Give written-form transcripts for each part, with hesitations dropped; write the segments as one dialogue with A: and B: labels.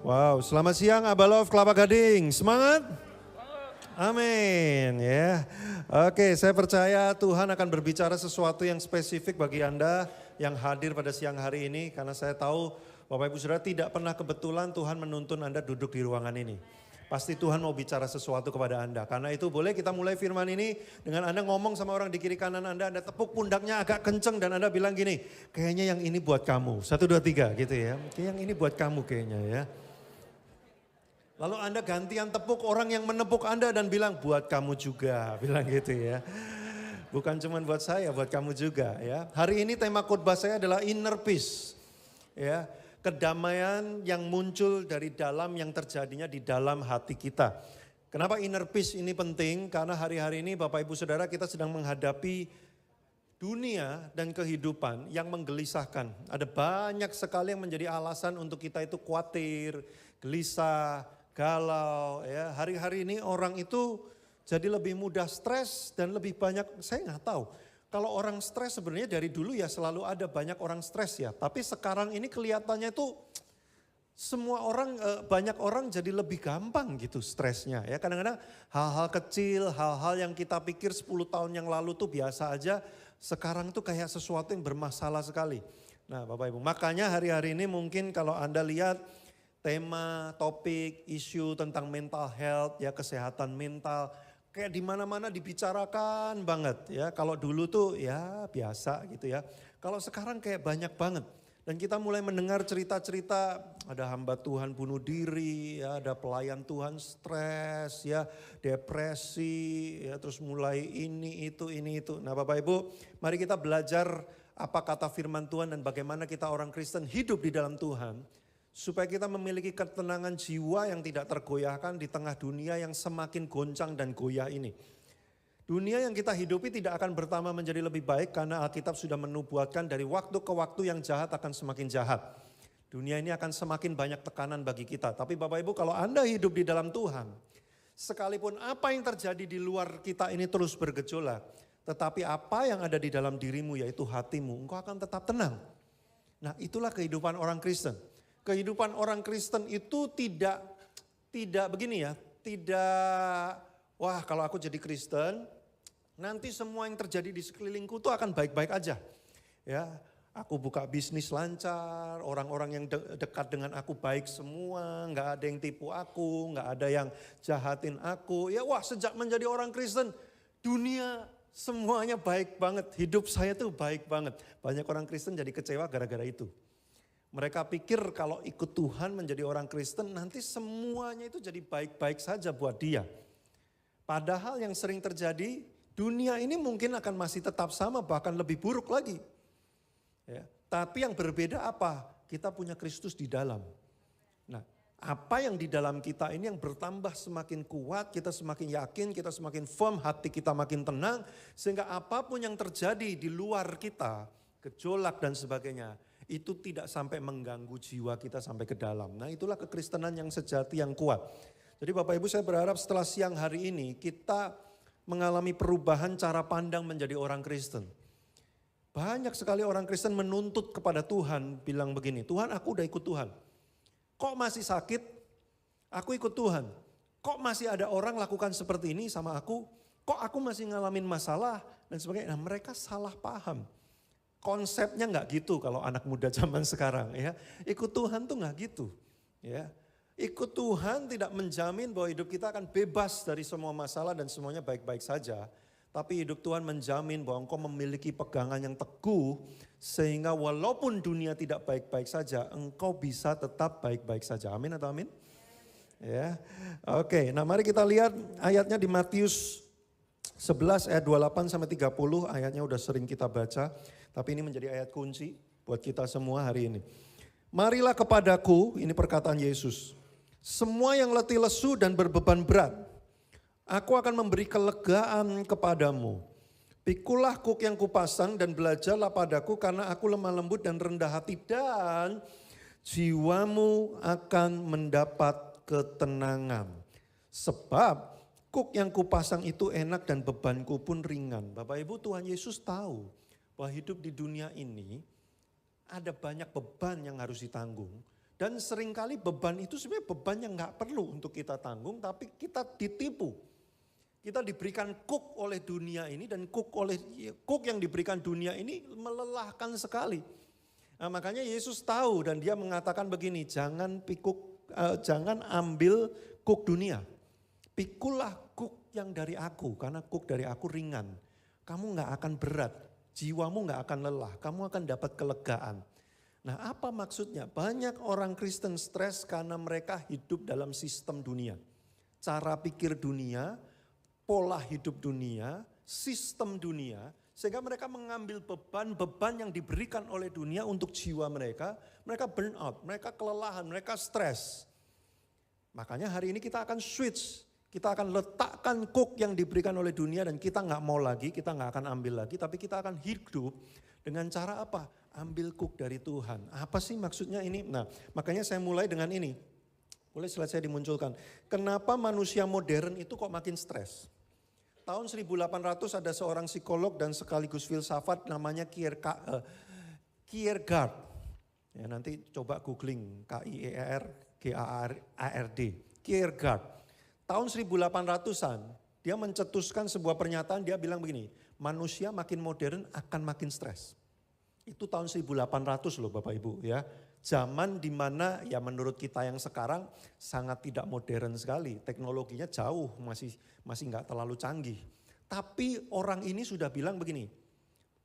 A: Wow, selamat siang Abalov Kelapa Gading. Semangat? Amin ya. Oke, saya percaya Tuhan akan berbicara sesuatu yang spesifik bagi Anda yang hadir pada siang hari ini. Karena saya tahu Bapak Ibu Saudara tidak pernah kebetulan Tuhan menuntun Anda duduk di ruangan ini. Pasti Tuhan mau bicara sesuatu kepada Anda. Karena itu boleh kita mulai firman ini dengan Anda ngomong sama orang di kiri kanan Anda tepuk pundaknya agak kenceng dan Anda bilang gini, kayaknya yang ini buat kamu. 1, 2, 3 gitu ya. Kayak yang ini buat kamu kayaknya ya. Lalu Anda gantian tepuk orang yang menepuk Anda dan bilang buat kamu juga. Bilang gitu ya. Bukan cuma buat saya, buat kamu juga ya. Hari ini tema khotbah saya adalah inner peace. Ya, kedamaian yang muncul dari dalam yang terjadinya di dalam hati kita. Kenapa inner peace ini penting? Karena hari-hari ini Bapak Ibu Saudara kita sedang menghadapi dunia dan kehidupan yang menggelisahkan. Ada banyak sekali yang menjadi alasan untuk kita itu khawatir, gelisah, galau. Ya, hari-hari ini orang itu jadi lebih mudah stres dan lebih banyak, saya nggak tahu. Kalau orang stres sebenarnya dari dulu ya selalu ada banyak orang stres ya. Tapi sekarang ini kelihatannya itu semua orang, banyak orang jadi lebih gampang gitu stresnya. Ya kadang-kadang hal-hal kecil, hal-hal yang kita pikir 10 tahun yang lalu tuh biasa aja. Sekarang tuh kayak sesuatu yang bermasalah sekali. Nah Bapak Ibu, makanya hari-hari ini mungkin kalau Anda lihat tema, topik, isu tentang mental health, ya kesehatan mental, kayak di mana-mana dibicarakan banget ya. Kalau dulu tuh ya biasa gitu ya. Kalau sekarang kayak banyak banget. Dan kita mulai mendengar cerita-cerita ada hamba Tuhan bunuh diri, ya, ada pelayan Tuhan stres, ya, depresi, ya, terus mulai ini itu. Nah Bapak Ibu, mari kita belajar apa kata firman Tuhan dan bagaimana kita orang Kristen hidup di dalam Tuhan. Supaya kita memiliki ketenangan jiwa yang tidak tergoyahkan di tengah dunia yang semakin goncang dan goyah ini. Dunia yang kita hidupi tidak akan bertambah menjadi lebih baik karena Alkitab sudah menubuatkan dari waktu ke waktu yang jahat akan semakin jahat. Dunia ini akan semakin banyak tekanan bagi kita. Tapi Bapak Ibu kalau Anda hidup di dalam Tuhan, sekalipun apa yang terjadi di luar kita ini terus bergejolak, tetapi apa yang ada di dalam dirimu yaitu hatimu, engkau akan tetap tenang. Nah itulah kehidupan orang Kristen. Kehidupan orang Kristen itu tidak begini ya, tidak wah kalau aku jadi Kristen nanti semua yang terjadi di sekelilingku itu akan baik-baik aja. Ya, aku buka bisnis lancar, orang-orang yang dekat dengan aku baik semua, nggak ada yang tipu aku, nggak ada yang jahatin aku. Ya wah sejak menjadi orang Kristen dunia semuanya baik banget, hidup saya tuh baik banget. Banyak orang Kristen jadi kecewa gara-gara itu. Mereka pikir kalau ikut Tuhan menjadi orang Kristen nanti semuanya itu jadi baik-baik saja buat dia. Padahal yang sering terjadi dunia ini mungkin akan masih tetap sama bahkan lebih buruk lagi. Ya, tapi yang berbeda apa? Kita punya Kristus di dalam. Nah apa yang di dalam kita ini yang bertambah semakin kuat, kita semakin yakin, kita semakin firm, hati kita makin tenang. Sehingga apapun yang terjadi di luar kita, gejolak dan sebagainya, itu tidak sampai mengganggu jiwa kita sampai ke dalam. Nah itulah kekristenan yang sejati yang kuat. Jadi Bapak Ibu saya berharap setelah siang hari ini kita mengalami perubahan cara pandang menjadi orang Kristen. Banyak sekali orang Kristen menuntut kepada Tuhan bilang begini, Tuhan aku udah ikut Tuhan. Kok masih sakit? Aku ikut Tuhan. Kok masih ada orang lakukan seperti ini sama aku? Kok aku masih ngalamin masalah dan sebagainya. Nah mereka salah paham. Konsepnya nggak gitu kalau anak muda zaman sekarang ya. Ikut Tuhan tuh nggak gitu ya. Ikut Tuhan tidak menjamin bahwa hidup kita akan bebas dari semua masalah dan semuanya baik-baik saja. Tapi hidup Tuhan menjamin bahwa engkau memiliki pegangan yang teguh. Sehingga walaupun dunia tidak baik-baik saja, engkau bisa tetap baik-baik saja. Amin atau amin? Ya. Oke, nah mari kita lihat ayatnya di Matius 11 ayat 28 sampai 30, ayatnya udah sering kita baca. Tapi ini menjadi ayat kunci buat kita semua hari ini. Marilah kepadaku, ini perkataan Yesus. Semua yang letih lesu dan berbeban berat, aku akan memberi kelegaan kepadamu. Pikulah kuk yang kupasang dan belajarlah padaku karena aku lemah lembut dan rendah hati. Dan jiwamu akan mendapat ketenangan. Sebab kuk yang kupasang itu enak dan bebanku pun ringan. Bapak Ibu Tuhan Yesus tahu bahwa hidup di dunia ini ada banyak beban yang harus ditanggung. Dan seringkali beban itu sebenarnya beban yang gak perlu untuk kita tanggung, tapi kita ditipu. Kita diberikan cook oleh dunia ini, dan cook yang diberikan dunia ini melelahkan sekali. Nah, makanya Yesus tahu dan dia mengatakan begini, jangan ambil cook dunia. Pikulah cook yang dari aku, karena cook dari aku ringan. Kamu gak akan berat, jiwamu gak akan lelah, kamu akan dapat kelegaan. Nah, apa maksudnya? Banyak orang Kristen stres karena mereka hidup dalam sistem dunia. Cara pikir dunia, pola hidup dunia, sistem dunia, sehingga mereka mengambil beban-beban yang diberikan oleh dunia untuk jiwa mereka. Mereka burn out, mereka kelelahan, mereka stres. Makanya hari ini kita akan switch. Kita akan letakkan cook yang diberikan oleh dunia dan kita gak mau lagi, kita gak akan ambil lagi. Tapi kita akan hidup dengan cara apa? Ambil cook dari Tuhan. Apa sih maksudnya ini? Nah, makanya saya mulai dengan ini. Boleh slide saya dimunculkan. Kenapa manusia modern itu kok makin stres? Tahun 1800 ada seorang psikolog dan sekaligus filsafat namanya Kierkegaard. Ya, nanti coba googling Kierkegaard. Kierkegaard. Tahun 1800-an dia mencetuskan sebuah pernyataan, dia bilang begini, manusia makin modern akan makin stres. Itu tahun 1800 loh Bapak Ibu ya. Zaman dimana ya menurut kita yang sekarang sangat tidak modern sekali. Teknologinya jauh, masih nggak terlalu canggih. Tapi orang ini sudah bilang begini,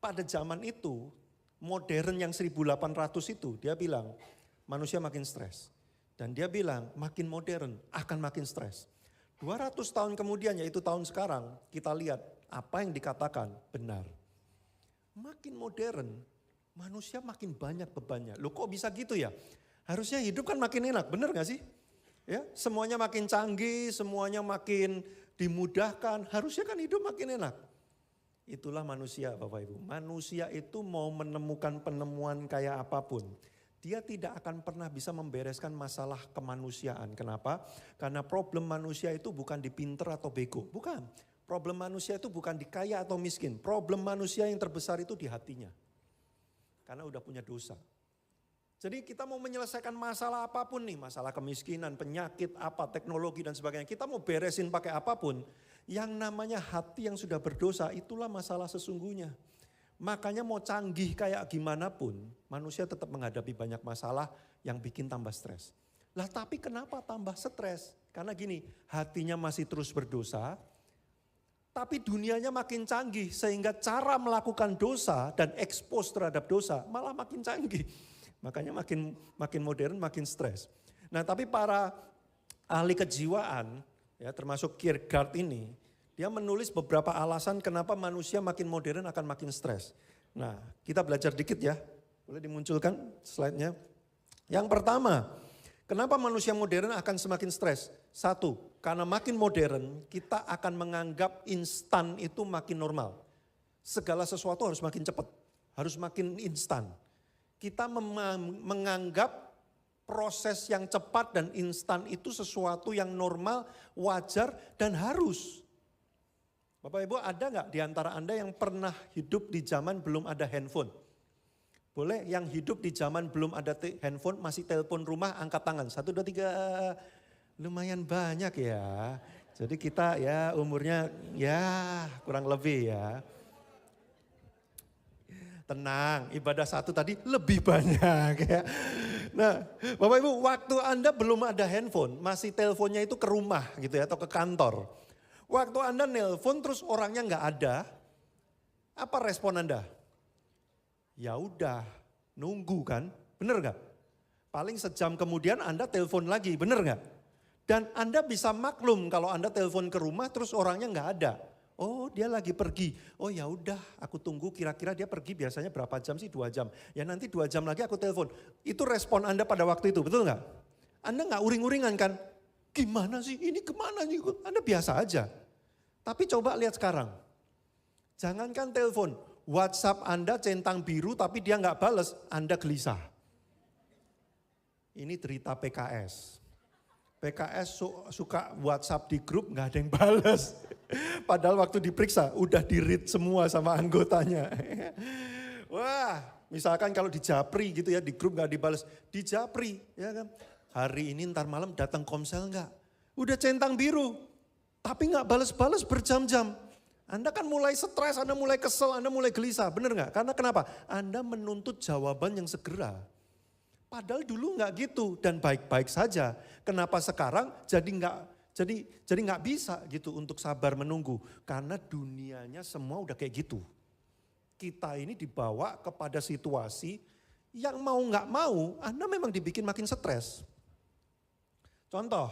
A: pada zaman itu modern yang 1800 itu dia bilang manusia makin stres. Dan dia bilang makin modern akan makin stres. 200 tahun kemudian yaitu tahun sekarang kita lihat apa yang dikatakan benar. Makin modern manusia makin banyak bebannya. Loh kok bisa gitu ya? Harusnya hidup kan makin enak, benar gak sih? Ya, semuanya makin canggih, semuanya makin dimudahkan, harusnya kan hidup makin enak. Itulah manusia Bapak Ibu. Manusia itu mau menemukan penemuan kayak apapun, dia tidak akan pernah bisa membereskan masalah kemanusiaan. Kenapa? Karena problem manusia itu bukan di pinter atau bego, bukan. Problem manusia itu bukan di kaya atau miskin. Problem manusia yang terbesar itu di hatinya. Karena udah punya dosa. Jadi kita mau menyelesaikan masalah apapun nih, masalah kemiskinan, penyakit, teknologi dan sebagainya. Kita mau beresin pakai apapun, yang namanya hati yang sudah berdosa itulah masalah sesungguhnya. Makanya mau canggih kayak gimana pun, manusia tetap menghadapi banyak masalah yang bikin tambah stres. Lah tapi kenapa tambah stres? Karena gini, hatinya masih terus berdosa, tapi dunianya makin canggih sehingga cara melakukan dosa dan expose terhadap dosa malah makin canggih. Makanya makin modern, makin stres. Nah tapi para ahli kejiwaan, ya termasuk Kierkegaard ini, dia menulis beberapa alasan kenapa manusia makin modern akan makin stres. Nah kita belajar dikit ya, boleh dimunculkan slide-nya. Yang pertama, kenapa manusia modern akan semakin stres? Satu, karena makin modern kita akan menganggap instan itu makin normal. Segala sesuatu harus makin cepat, harus makin instan. Kita menganggap proses yang cepat dan instan itu sesuatu yang normal, wajar dan harus. Bapak Ibu ada gak di antara Anda yang pernah hidup di zaman belum ada handphone? Boleh yang hidup di zaman belum ada handphone masih telepon rumah angkat tangan. 1, 2, 3. Lumayan banyak ya. Jadi kita ya umurnya ya kurang lebih ya. Tenang, ibadah satu tadi lebih banyak ya. Nah Bapak Ibu waktu Anda belum ada handphone, masih teleponnya itu ke rumah gitu ya atau ke kantor. Waktu Anda nelpon terus orangnya nggak ada, apa respon Anda? Ya udah nunggu kan, bener gak? Paling sejam kemudian Anda telepon lagi, bener gak? Dan Anda bisa maklum kalau Anda telepon ke rumah terus orangnya nggak ada. Oh dia lagi pergi, oh ya udah aku tunggu kira-kira dia pergi biasanya berapa jam sih 2 jam. Ya nanti 2 jam lagi aku telepon. Itu respon Anda pada waktu itu, betul gak? Anda gak uring-uringan kan? Gimana sih ini kemana nih? Anda biasa aja. Tapi coba lihat sekarang. Jangankan telepon, WhatsApp Anda centang biru tapi dia gak bales, Anda gelisah. Ini derita PKS. PKS suka WhatsApp di grup gak ada yang bales. Padahal waktu diperiksa udah di-read semua sama anggotanya. Wah, misalkan kalau di Japri gitu ya, di grup gak dibales. Di Japri, ya kan. Hari ini ntar malam datang Komsel enggak? Udah centang biru, tapi gak bales-bales berjam-jam. Anda kan mulai stres, Anda mulai kesel, Anda mulai gelisah, bener gak? Karena kenapa? Anda menuntut jawaban yang segera. Padahal dulu nggak gitu dan baik-baik saja. Kenapa sekarang jadi nggak bisa gitu untuk sabar menunggu? Karena dunianya semua udah kayak gitu. Kita ini dibawa kepada situasi yang mau nggak mau, Anda memang dibikin makin stres. Contoh,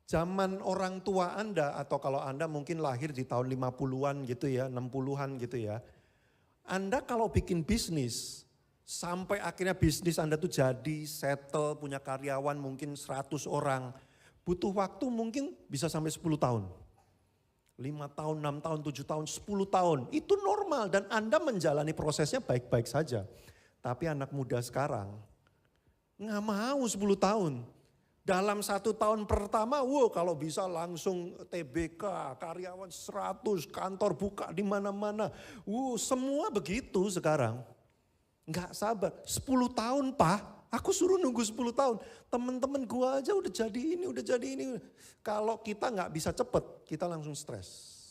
A: zaman orang tua Anda atau kalau Anda mungkin lahir di tahun 50-an gitu ya, 60-an gitu ya. Anda kalau bikin bisnis, sampai akhirnya bisnis Anda tuh jadi, settle, punya karyawan mungkin 100 orang. Butuh waktu mungkin bisa sampai 10 tahun. 5 tahun, 6 tahun, 7 tahun, 10 tahun. Itu normal dan Anda menjalani prosesnya baik-baik saja. Tapi anak muda sekarang nggak mau 10 tahun. Dalam 1 tahun pertama, kalau bisa langsung TBK, karyawan 100, kantor buka di mana-mana. Semua begitu sekarang. Enggak sabar, 10 tahun Pak, aku suruh nunggu 10 tahun. Teman-teman gua aja udah jadi ini, udah jadi ini. Kalau kita nggak bisa cepet, kita langsung stres.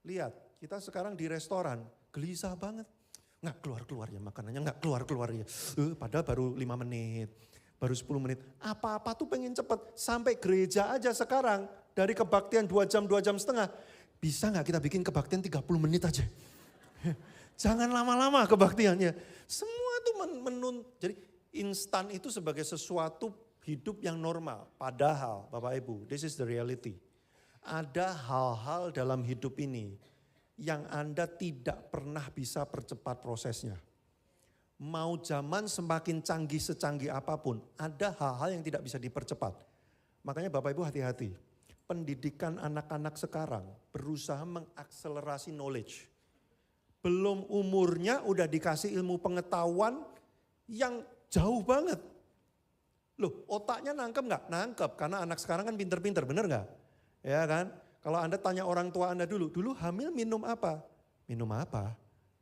A: Lihat, kita sekarang di restoran, gelisah banget. Nggak keluar-keluar ya makanannya, nggak keluar-keluar ya. Padahal baru 5 menit, baru 10 menit. Apa-apa tuh pengen cepet. Sampai gereja aja sekarang, dari kebaktian 2 jam, 2 jam setengah. Bisa nggak kita bikin kebaktian 30 menit aja? Jangan lama-lama kebaktiannya. Semua itu jadi instan itu sebagai sesuatu hidup yang normal. Padahal Bapak Ibu, this is the reality. Ada hal-hal dalam hidup ini yang Anda tidak pernah bisa percepat prosesnya. Mau zaman semakin canggih secanggih apapun, ada hal-hal yang tidak bisa dipercepat. Makanya Bapak Ibu hati-hati. Pendidikan anak-anak sekarang berusaha mengakselerasi knowledge. Belum umurnya udah dikasih ilmu pengetahuan yang jauh banget. Loh, otaknya nangkep nggak? Nangkep, karena anak sekarang kan pinter-pinter, bener nggak? Ya kan? Kalau Anda tanya orang tua Anda dulu hamil minum apa? Minum apa?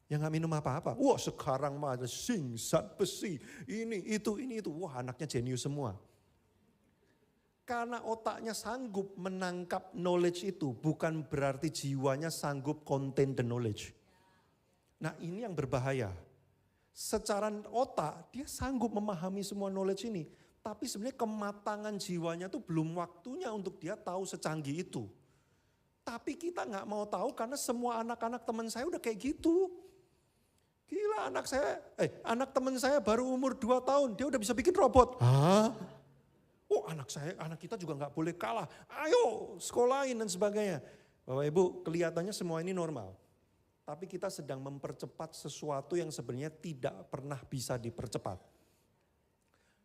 A: Ya nggak minum apa-apa. Wah, sekarang mah ada zinc, zat besi, ini itu. Wah, anaknya jenius semua. Karena otaknya sanggup menangkap knowledge itu, bukan berarti jiwanya sanggup contain the knowledge. Nah, ini yang berbahaya. Secara otak dia sanggup memahami semua knowledge ini. Tapi sebenarnya kematangan jiwanya tuh belum waktunya untuk dia tahu secanggih itu. Tapi kita nggak mau tahu karena semua anak-anak teman saya udah kayak gitu. Gila, anak teman saya baru umur 2 tahun dia udah bisa bikin robot. Hah? Oh, anak kita juga nggak boleh kalah. Ayo sekolahin dan sebagainya. Bapak Ibu, kelihatannya semua ini normal. Tapi kita sedang mempercepat sesuatu yang sebenarnya tidak pernah bisa dipercepat.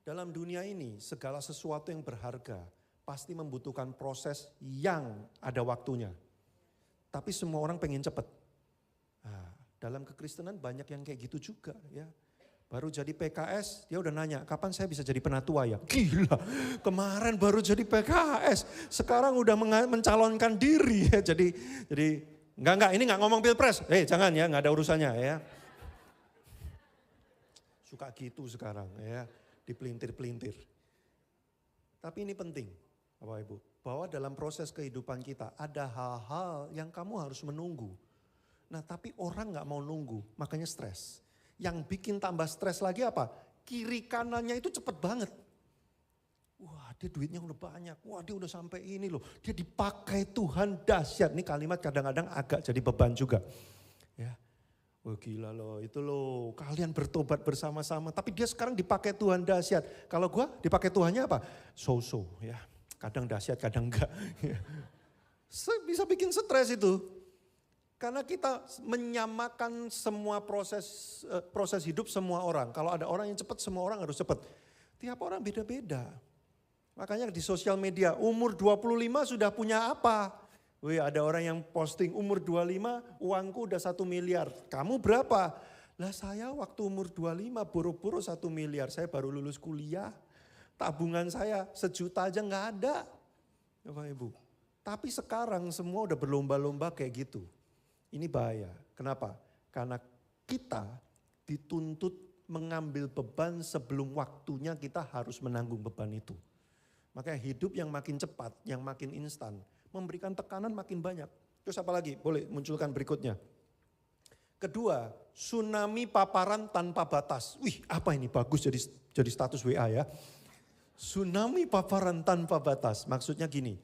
A: Dalam dunia ini segala sesuatu yang berharga pasti membutuhkan proses yang ada waktunya. Tapi semua orang pengen cepat. Nah, dalam kekristenan banyak yang kayak gitu juga ya. Baru jadi PKS, dia udah nanya, kapan saya bisa jadi penatua ya? Gila, kemarin baru jadi PKS, sekarang udah mencalonkan diri ya. Jadi Enggak, ini enggak ngomong pilpres. Jangan ya, enggak ada urusannya ya. Suka gitu sekarang ya, dipelintir-pelintir. Tapi ini penting, Bapak Ibu, bahwa dalam proses kehidupan kita ada hal-hal yang kamu harus menunggu. Nah, tapi orang enggak mau nunggu, makanya stres. Yang bikin tambah stres lagi apa? Kiri kanannya itu cepet banget. Wah, dia duitnya udah banyak. Wah, dia udah sampai ini loh. Dia dipakai Tuhan dahsyat. Ini kalimat kadang-kadang agak jadi beban juga. Ya. Wah, gila loh, itu loh. Kalian bertobat bersama-sama, tapi dia sekarang dipakai Tuhan dahsyat. Kalau gua dipakai Tuhannya apa? So-so ya. Kadang dahsyat, kadang enggak. Bisa bikin stres itu. Karena kita menyamakan semua proses hidup semua orang. Kalau ada orang yang cepat, semua orang harus cepat. Tiap orang beda-beda. Makanya di sosial media umur 25 sudah punya apa? Ada orang yang posting umur 25 uangku udah 1 miliar. Kamu berapa? Lah saya waktu umur 25 boro-boro 1 miliar. Saya baru lulus kuliah. Tabungan saya 1 juta aja gak ada. Bapak Ibu. Tapi sekarang semua udah berlomba-lomba kayak gitu. Ini bahaya. Kenapa? Karena kita dituntut mengambil beban sebelum waktunya kita harus menanggung beban itu. Makanya hidup yang makin cepat, yang makin instan, memberikan tekanan makin banyak. Terus apa lagi? Boleh munculkan berikutnya. Kedua, tsunami paparan tanpa batas. Wih, apa ini? Bagus jadi status WA ya. Tsunami paparan tanpa batas. Maksudnya gini,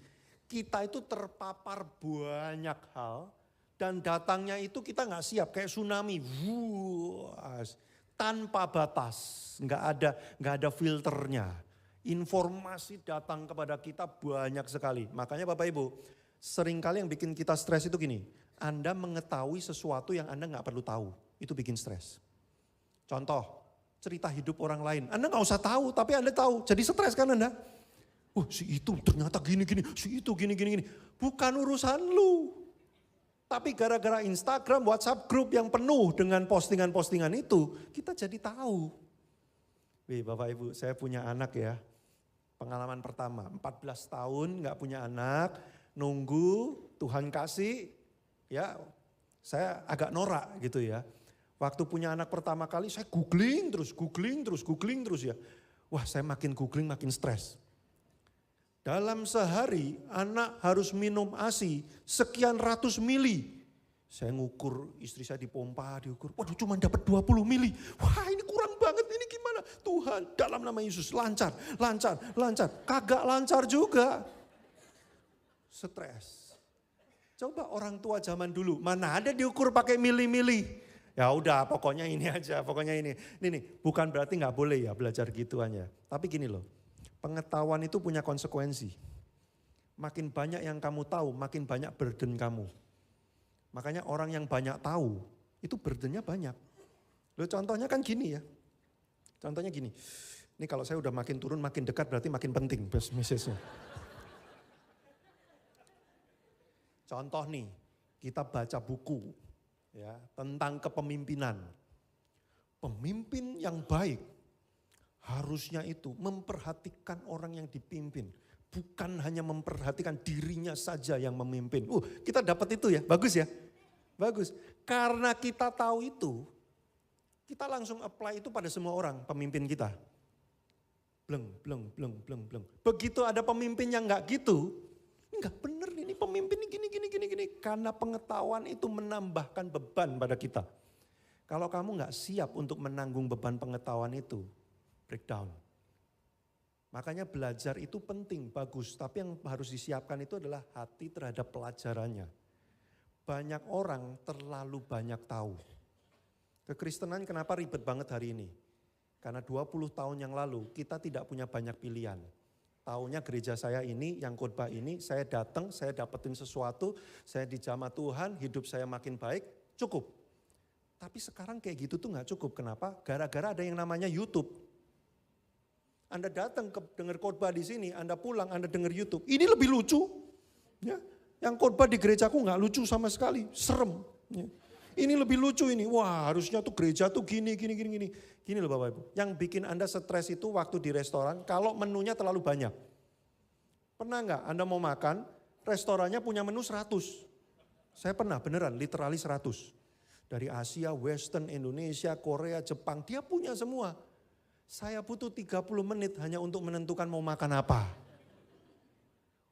A: kita itu terpapar banyak hal dan datangnya itu kita nggak siap kayak tsunami. Tanpa batas, nggak ada filternya. Informasi datang kepada kita banyak sekali. Makanya Bapak Ibu, seringkali yang bikin kita stres itu gini, Anda mengetahui sesuatu yang Anda nggak perlu tahu, itu bikin stres. Contoh, cerita hidup orang lain, Anda nggak usah tahu, tapi Anda tahu, jadi stres kan Anda? Si itu ternyata gini-gini, si itu gini-gini. Bukan urusan lu. Tapi gara-gara Instagram, WhatsApp grup yang penuh dengan postingan-postingan itu, kita jadi tahu. Bapak Ibu, saya punya anak ya. Pengalaman pertama, 14 tahun gak punya anak, nunggu Tuhan kasih, ya saya agak norak gitu ya. Waktu punya anak pertama kali saya googling terus ya. Wah saya makin googling makin stres. Dalam sehari anak harus minum ASI sekian ratus mili. Saya ngukur, istri saya dipompa, diukur. Waduh cuma dapat 20 mili. Wah ini kurang banget, ini gimana? Tuhan dalam nama Yesus lancar. Kagak lancar juga. Stres. Coba orang tua zaman dulu, mana ada diukur pakai mili-mili. Ya udah pokoknya ini aja, pokoknya ini. Ini bukan berarti gak boleh ya belajar gituannya. Tapi gini loh, pengetahuan itu punya konsekuensi. Makin banyak yang kamu tahu, makin banyak burden kamu. Makanya orang yang banyak tahu, itu burdennya banyak. Loh contohnya kan gini ya. Contohnya gini, ini kalau saya udah makin turun, makin dekat berarti makin penting message-nya. Contoh nih, kita baca buku ya tentang kepemimpinan. Pemimpin yang baik harusnya itu memperhatikan orang yang dipimpin. Bukan hanya memperhatikan dirinya saja yang memimpin. Kita dapat itu ya, bagus ya. Bagus, karena kita tahu itu, kita langsung apply itu pada semua orang, pemimpin kita. Bleng. Begitu ada pemimpin yang enggak gitu, enggak bener ini pemimpin ini gini. Karena pengetahuan itu menambahkan beban pada kita. Kalau kamu enggak siap untuk menanggung beban pengetahuan itu, breakdown. Makanya belajar itu penting, bagus. Tapi yang harus disiapkan itu adalah hati terhadap pelajarannya. Banyak orang terlalu banyak tahu. Kekristenan kenapa ribet banget hari ini? Karena 20 tahun yang lalu kita tidak punya banyak pilihan. Taunya gereja saya ini, yang khotbah ini, saya datang, saya dapetin sesuatu, saya dijamah Tuhan, hidup saya makin baik, cukup. Tapi sekarang kayak gitu tuh gak cukup. Kenapa? Gara-gara ada yang namanya YouTube. Anda datang dengar khotbah di sini, Anda pulang, Anda dengar YouTube. Ini lebih lucu. Ya. Yang khotbah di gerejaku nggak lucu sama sekali, serem. Ya. Ini lebih lucu ini. Wah, harusnya tuh gereja tuh gini. Gini loh Bapak Ibu. Yang bikin Anda stres itu waktu di restoran kalau menunya terlalu banyak. Pernah nggak Anda mau makan, restorannya punya menu 100. Saya pernah beneran, literally 100. Dari Asia, Western, Indonesia, Korea, Jepang, dia punya semua. Saya butuh 30 menit hanya untuk menentukan mau makan apa.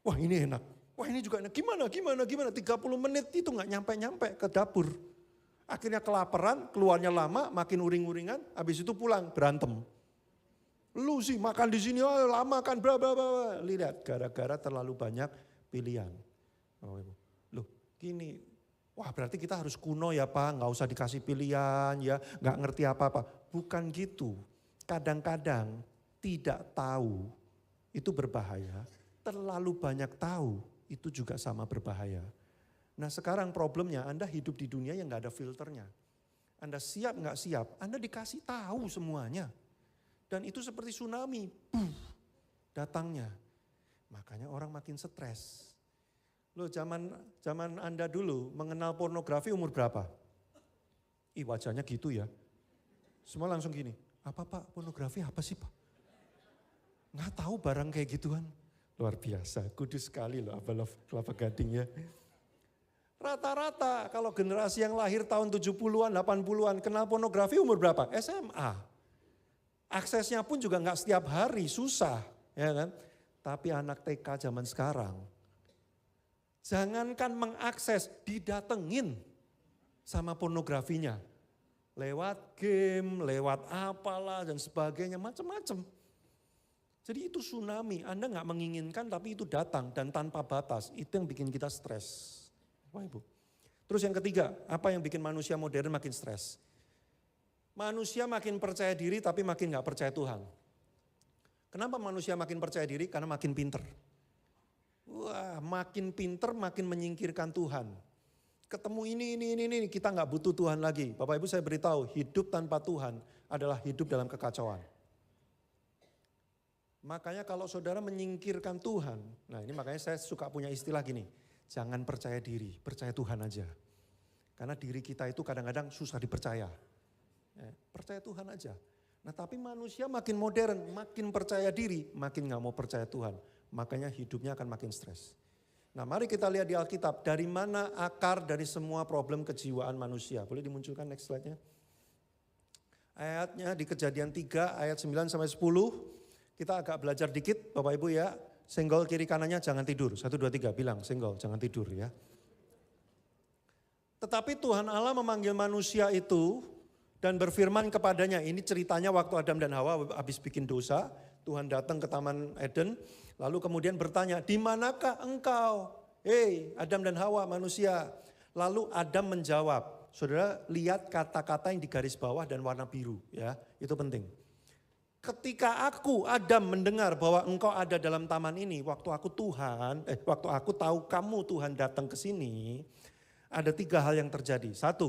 A: Wah ini enak. Wah ini juga enak. Gimana? 30 menit itu gak nyampe-nyampe ke dapur. Akhirnya kelaparan, keluarnya lama, makin uring-uringan, habis itu pulang berantem. Lu sih makan di sini, lama kan, bla bla bla. Lihat, gara-gara terlalu banyak pilihan. Loh, gini. Wah berarti kita harus kuno ya Pak, gak usah dikasih pilihan ya, gak ngerti apa-apa. Bukan gitu. Kadang-kadang tidak tahu itu berbahaya, terlalu banyak tahu itu juga sama berbahaya. Nah sekarang problemnya Anda hidup di dunia yang gak ada filternya. Anda siap gak siap, Anda dikasih tahu semuanya. Dan itu seperti tsunami, datangnya. Makanya orang makin stres. Loh zaman Anda dulu mengenal pornografi umur berapa? Wajahnya gitu ya. Semua langsung gini. Apa Pak, pornografi apa sih Pak? Nggak tahu barang kayak gituan. Luar biasa, kudus sekali loh Abah Love Kelapa Gading ya. rata-rata kalau generasi yang lahir tahun 70-an, 80-an kenal pornografi umur berapa? SMA. Aksesnya pun juga nggak setiap hari, susah. Ya kan? Tapi anak TK zaman sekarang, jangankan mengakses, didatengin sama pornografinya. Lewat game, lewat apalah dan sebagainya, macam-macam. Jadi itu tsunami, Anda nggak menginginkan tapi itu datang dan tanpa batas. Itu yang bikin kita stres. Bapak Ibu. Terus yang ketiga, apa yang bikin manusia modern makin stres? Manusia makin percaya diri tapi makin nggak percaya Tuhan. Kenapa manusia makin percaya diri? Karena makin pinter. Wah, makin pinter makin menyingkirkan Tuhan. Ketemu ini, kita nggak butuh Tuhan lagi. Bapak Ibu saya beritahu, hidup tanpa Tuhan adalah hidup dalam kekacauan. Makanya kalau saudara menyingkirkan Tuhan, nah ini makanya saya suka punya istilah gini, jangan percaya diri, percaya Tuhan aja. Karena diri kita itu kadang-kadang susah dipercaya. Percaya Tuhan aja. Nah tapi manusia makin modern, makin percaya diri, makin gak mau percaya Tuhan. Makanya hidupnya akan makin stres. Nah mari kita lihat di Alkitab, dari mana akar dari semua problem kejiwaan manusia. Boleh dimunculkan next slide-nya. Ayatnya di Kejadian 3 ayat 9 sampai 10. Kita agak belajar dikit Bapak Ibu ya. Senggol kiri kanannya jangan tidur. 1, 2, 3 bilang senggol jangan tidur ya. Tetapi Tuhan Allah memanggil manusia itu dan berfirman kepadanya. Ini ceritanya waktu Adam dan Hawa habis bikin dosa. Tuhan datang ke Taman Eden. Lalu kemudian bertanya, di manakah engkau? Hei Adam dan Hawa manusia. Lalu Adam menjawab. Saudara lihat kata-kata yang di garis bawah dan warna biru ya. Itu penting. Ketika aku Adam mendengar bahwa engkau ada dalam taman ini, waktu aku tahu kamu Tuhan datang ke sini, ada 3 hal yang terjadi. 1,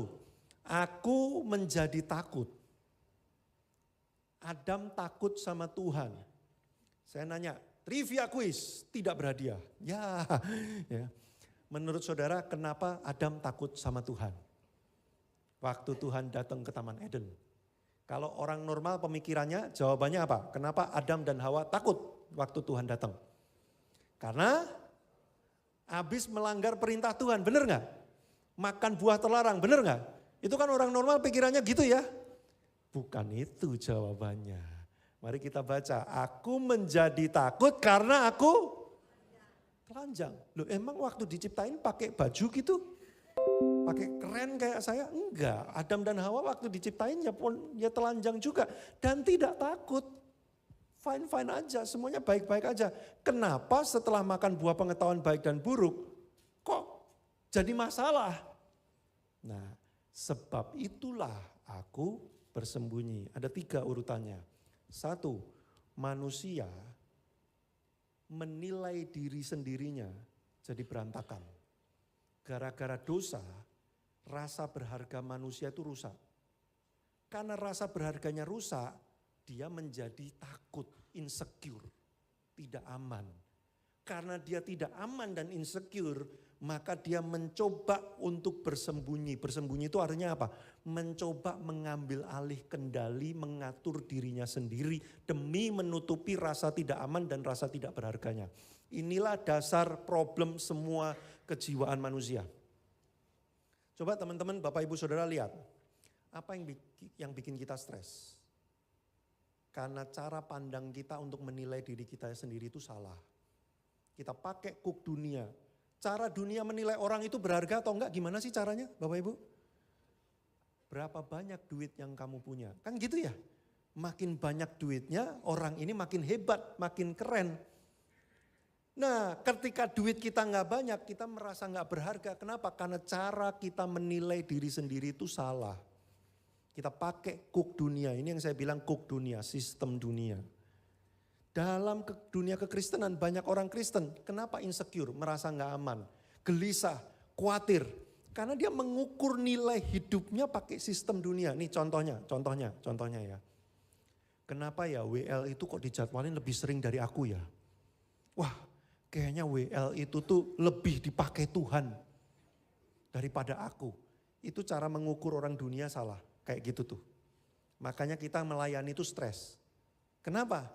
A: aku menjadi takut. Adam takut sama Tuhan. Saya nanya, trivia quiz, tidak berhadiah. Ya. Menurut saudara kenapa Adam takut sama Tuhan? Waktu Tuhan datang ke Taman Eden. Kalau orang normal pemikirannya jawabannya apa? Kenapa Adam dan Hawa takut waktu Tuhan datang? Karena habis melanggar perintah Tuhan, benar nggak? Makan buah terlarang, benar nggak? Itu kan orang normal pikirannya gitu ya. Bukan itu jawabannya. Mari kita baca, aku menjadi takut karena aku telanjang. Loh emang waktu diciptain pakai baju gitu? Pakai keren kayak saya? Enggak. Adam dan Hawa waktu diciptain ya telanjang juga. Dan tidak takut. Fine-fine aja, semuanya baik-baik aja. Kenapa setelah makan buah pengetahuan baik dan buruk, kok jadi masalah? Nah, sebab itulah aku bersembunyi. Ada 3 urutannya. 1, manusia menilai diri sendirinya jadi berantakan. Gara-gara dosa, rasa berharga manusia itu rusak. Karena rasa berharganya rusak, dia menjadi takut, insecure, tidak aman. Karena dia tidak aman dan insecure, maka dia mencoba untuk bersembunyi. Bersembunyi itu artinya apa? Mencoba mengambil alih kendali, mengatur dirinya sendiri demi menutupi rasa tidak aman dan rasa tidak berharganya. Inilah dasar problem semua kejiwaan manusia. Coba teman-teman, Bapak Ibu Saudara lihat, apa yang bikin kita stres? Karena cara pandang kita untuk menilai diri kita sendiri itu salah. Kita pakai kuk dunia. Cara dunia menilai orang itu berharga atau enggak, gimana sih caranya Bapak Ibu? Berapa banyak duit yang kamu punya? Kan gitu ya. Makin banyak duitnya, orang ini makin hebat, makin keren. Nah ketika duit kita nggak banyak, kita merasa nggak berharga. Kenapa? Karena cara kita menilai diri sendiri itu salah. Kita pakai kuk dunia, ini yang saya bilang kuk dunia, sistem dunia. Dalam dunia kekristenan banyak orang Kristen, kenapa insecure, merasa nggak aman, gelisah, khawatir. Karena dia mengukur nilai hidupnya pakai sistem dunia. Nih contohnya ya. Kenapa ya WL itu kok dijadwalin lebih sering dari aku ya? Wah kayaknya WL itu tuh lebih dipakai Tuhan daripada aku. Itu cara mengukur orang dunia salah. Kayak gitu tuh. Makanya kita melayani itu stres. Kenapa?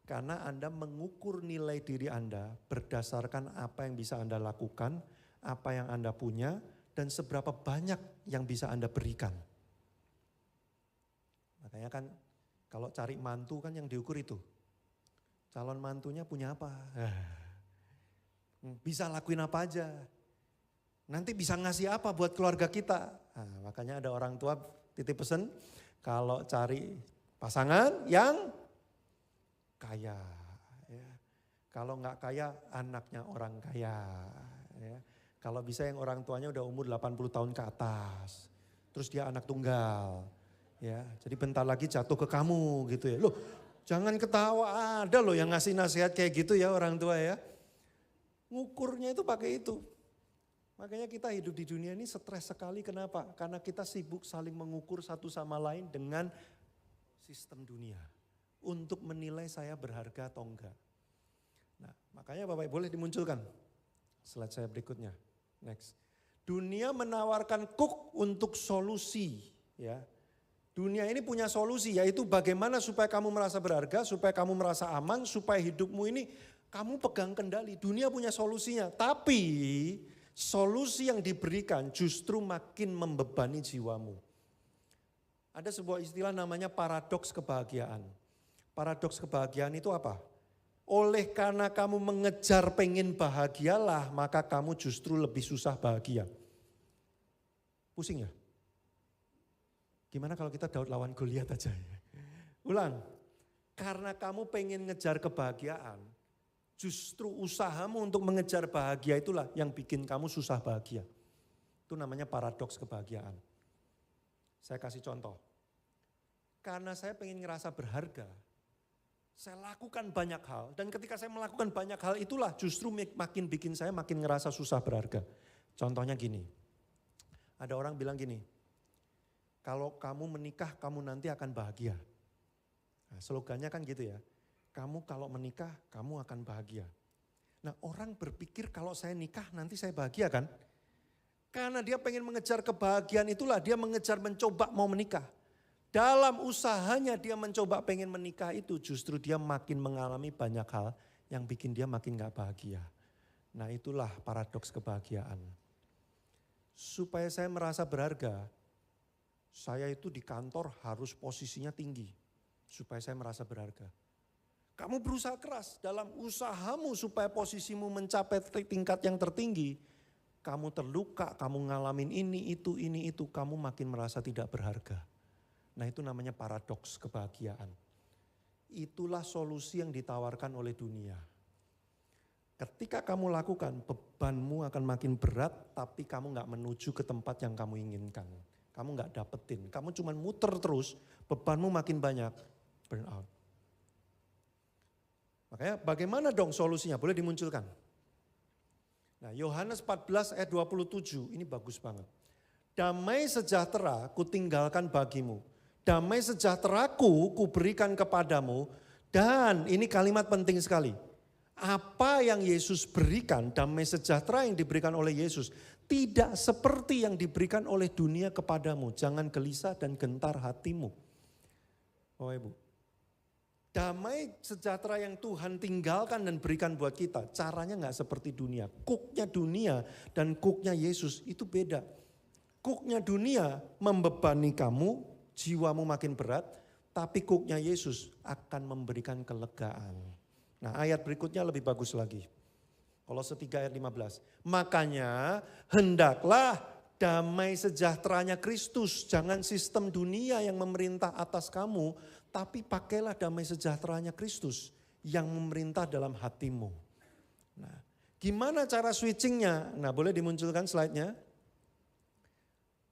A: Karena Anda mengukur nilai diri Anda berdasarkan apa yang bisa Anda lakukan, apa yang Anda punya, dan seberapa banyak yang bisa Anda berikan. Makanya kan kalau cari mantu kan yang diukur itu. Calon mantunya punya apa? Bisa lakuin apa aja. Nanti bisa ngasih apa buat keluarga kita. Nah, makanya ada orang tua titip pesan, kalau cari pasangan yang kaya. Ya. Kalau nggak kaya, anaknya orang kaya. Ya. Kalau bisa yang orang tuanya udah umur 80 tahun ke atas. Terus dia anak tunggal. Ya, jadi bentar lagi jatuh ke kamu gitu ya. Loh, jangan ketawa, ada loh yang ngasih nasihat kayak gitu ya orang tua ya. Ngukurnya itu pakai itu. Makanya kita hidup di dunia ini stres sekali, kenapa? Karena kita sibuk saling mengukur satu sama lain dengan sistem dunia. Untuk menilai saya berharga atau enggak. Nah, makanya Bapak Ibu boleh dimunculkan slide saya berikutnya. Next. Dunia menawarkan cook untuk solusi ya. Dunia ini punya solusi, yaitu bagaimana supaya kamu merasa berharga, supaya kamu merasa aman, supaya hidupmu ini kamu pegang kendali. Dunia punya solusinya, tapi solusi yang diberikan justru makin membebani jiwamu. Ada sebuah istilah namanya paradoks kebahagiaan. Paradoks kebahagiaan itu apa? Oleh karena kamu mengejar pengen bahagialah, maka kamu justru lebih susah bahagia. Pusing ya? Gimana kalau kita Daud lawan Goliat aja ya? Ulang, karena kamu pengen ngejar kebahagiaan, justru usahamu untuk mengejar bahagia itulah yang bikin kamu susah bahagia. Itu namanya paradoks kebahagiaan. Saya kasih contoh. Karena saya pengen ngerasa berharga, saya lakukan banyak hal. Dan ketika saya melakukan banyak hal itulah justru makin bikin saya makin ngerasa susah berharga. Contohnya gini, ada orang bilang gini, kalau kamu menikah, kamu nanti akan bahagia. Nah, slogannya kan gitu ya. Kamu kalau menikah, kamu akan bahagia. Nah, orang berpikir kalau saya nikah nanti saya bahagia kan? Karena dia pengen mengejar kebahagiaan itulah dia mencoba mau menikah. Dalam usahanya dia mencoba pengen menikah itu justru dia makin mengalami banyak hal yang bikin dia makin gak bahagia. Nah, itulah paradoks kebahagiaan. Supaya saya merasa berharga, saya itu di kantor harus posisinya tinggi supaya saya merasa berharga. Kamu berusaha keras dalam usahamu supaya posisimu mencapai tingkat yang tertinggi. Kamu terluka, kamu ngalamin ini, itu, kamu makin merasa tidak berharga. Nah, itu namanya paradoks kebahagiaan. Itulah solusi yang ditawarkan oleh dunia. Ketika kamu lakukan, bebanmu akan makin berat, tapi kamu gak menuju ke tempat yang kamu inginkan. Kamu gak dapetin, kamu cuma muter terus, bebanmu makin banyak, burn out. Makanya bagaimana dong solusinya? Boleh dimunculkan. Nah, Yohanes 14 ayat 27, ini bagus banget. Damai sejahtera kutinggalkan bagimu. Damai sejahteraku kuberikan kepadamu. Dan ini kalimat penting sekali. Apa yang Yesus berikan, damai sejahtera yang diberikan oleh Yesus, tidak seperti yang diberikan oleh dunia kepadamu. Jangan gelisah dan gentar hatimu. Oh Ibu, damai sejahtera yang Tuhan tinggalkan dan berikan buat kita, caranya gak seperti dunia. Cooknya dunia dan cooknya Yesus itu beda. Cooknya dunia membebani kamu, jiwamu makin berat, tapi cooknya Yesus akan memberikan kelegaan. Nah, ayat berikutnya lebih bagus lagi. Kolose 3 ayat 15. Makanya hendaklah damai sejahteranya Kristus. Jangan sistem dunia yang memerintah atas kamu. Tapi pakailah damai sejahteranya Kristus yang memerintah dalam hatimu. Nah, gimana cara switchingnya? Nah, boleh dimunculkan slide-nya.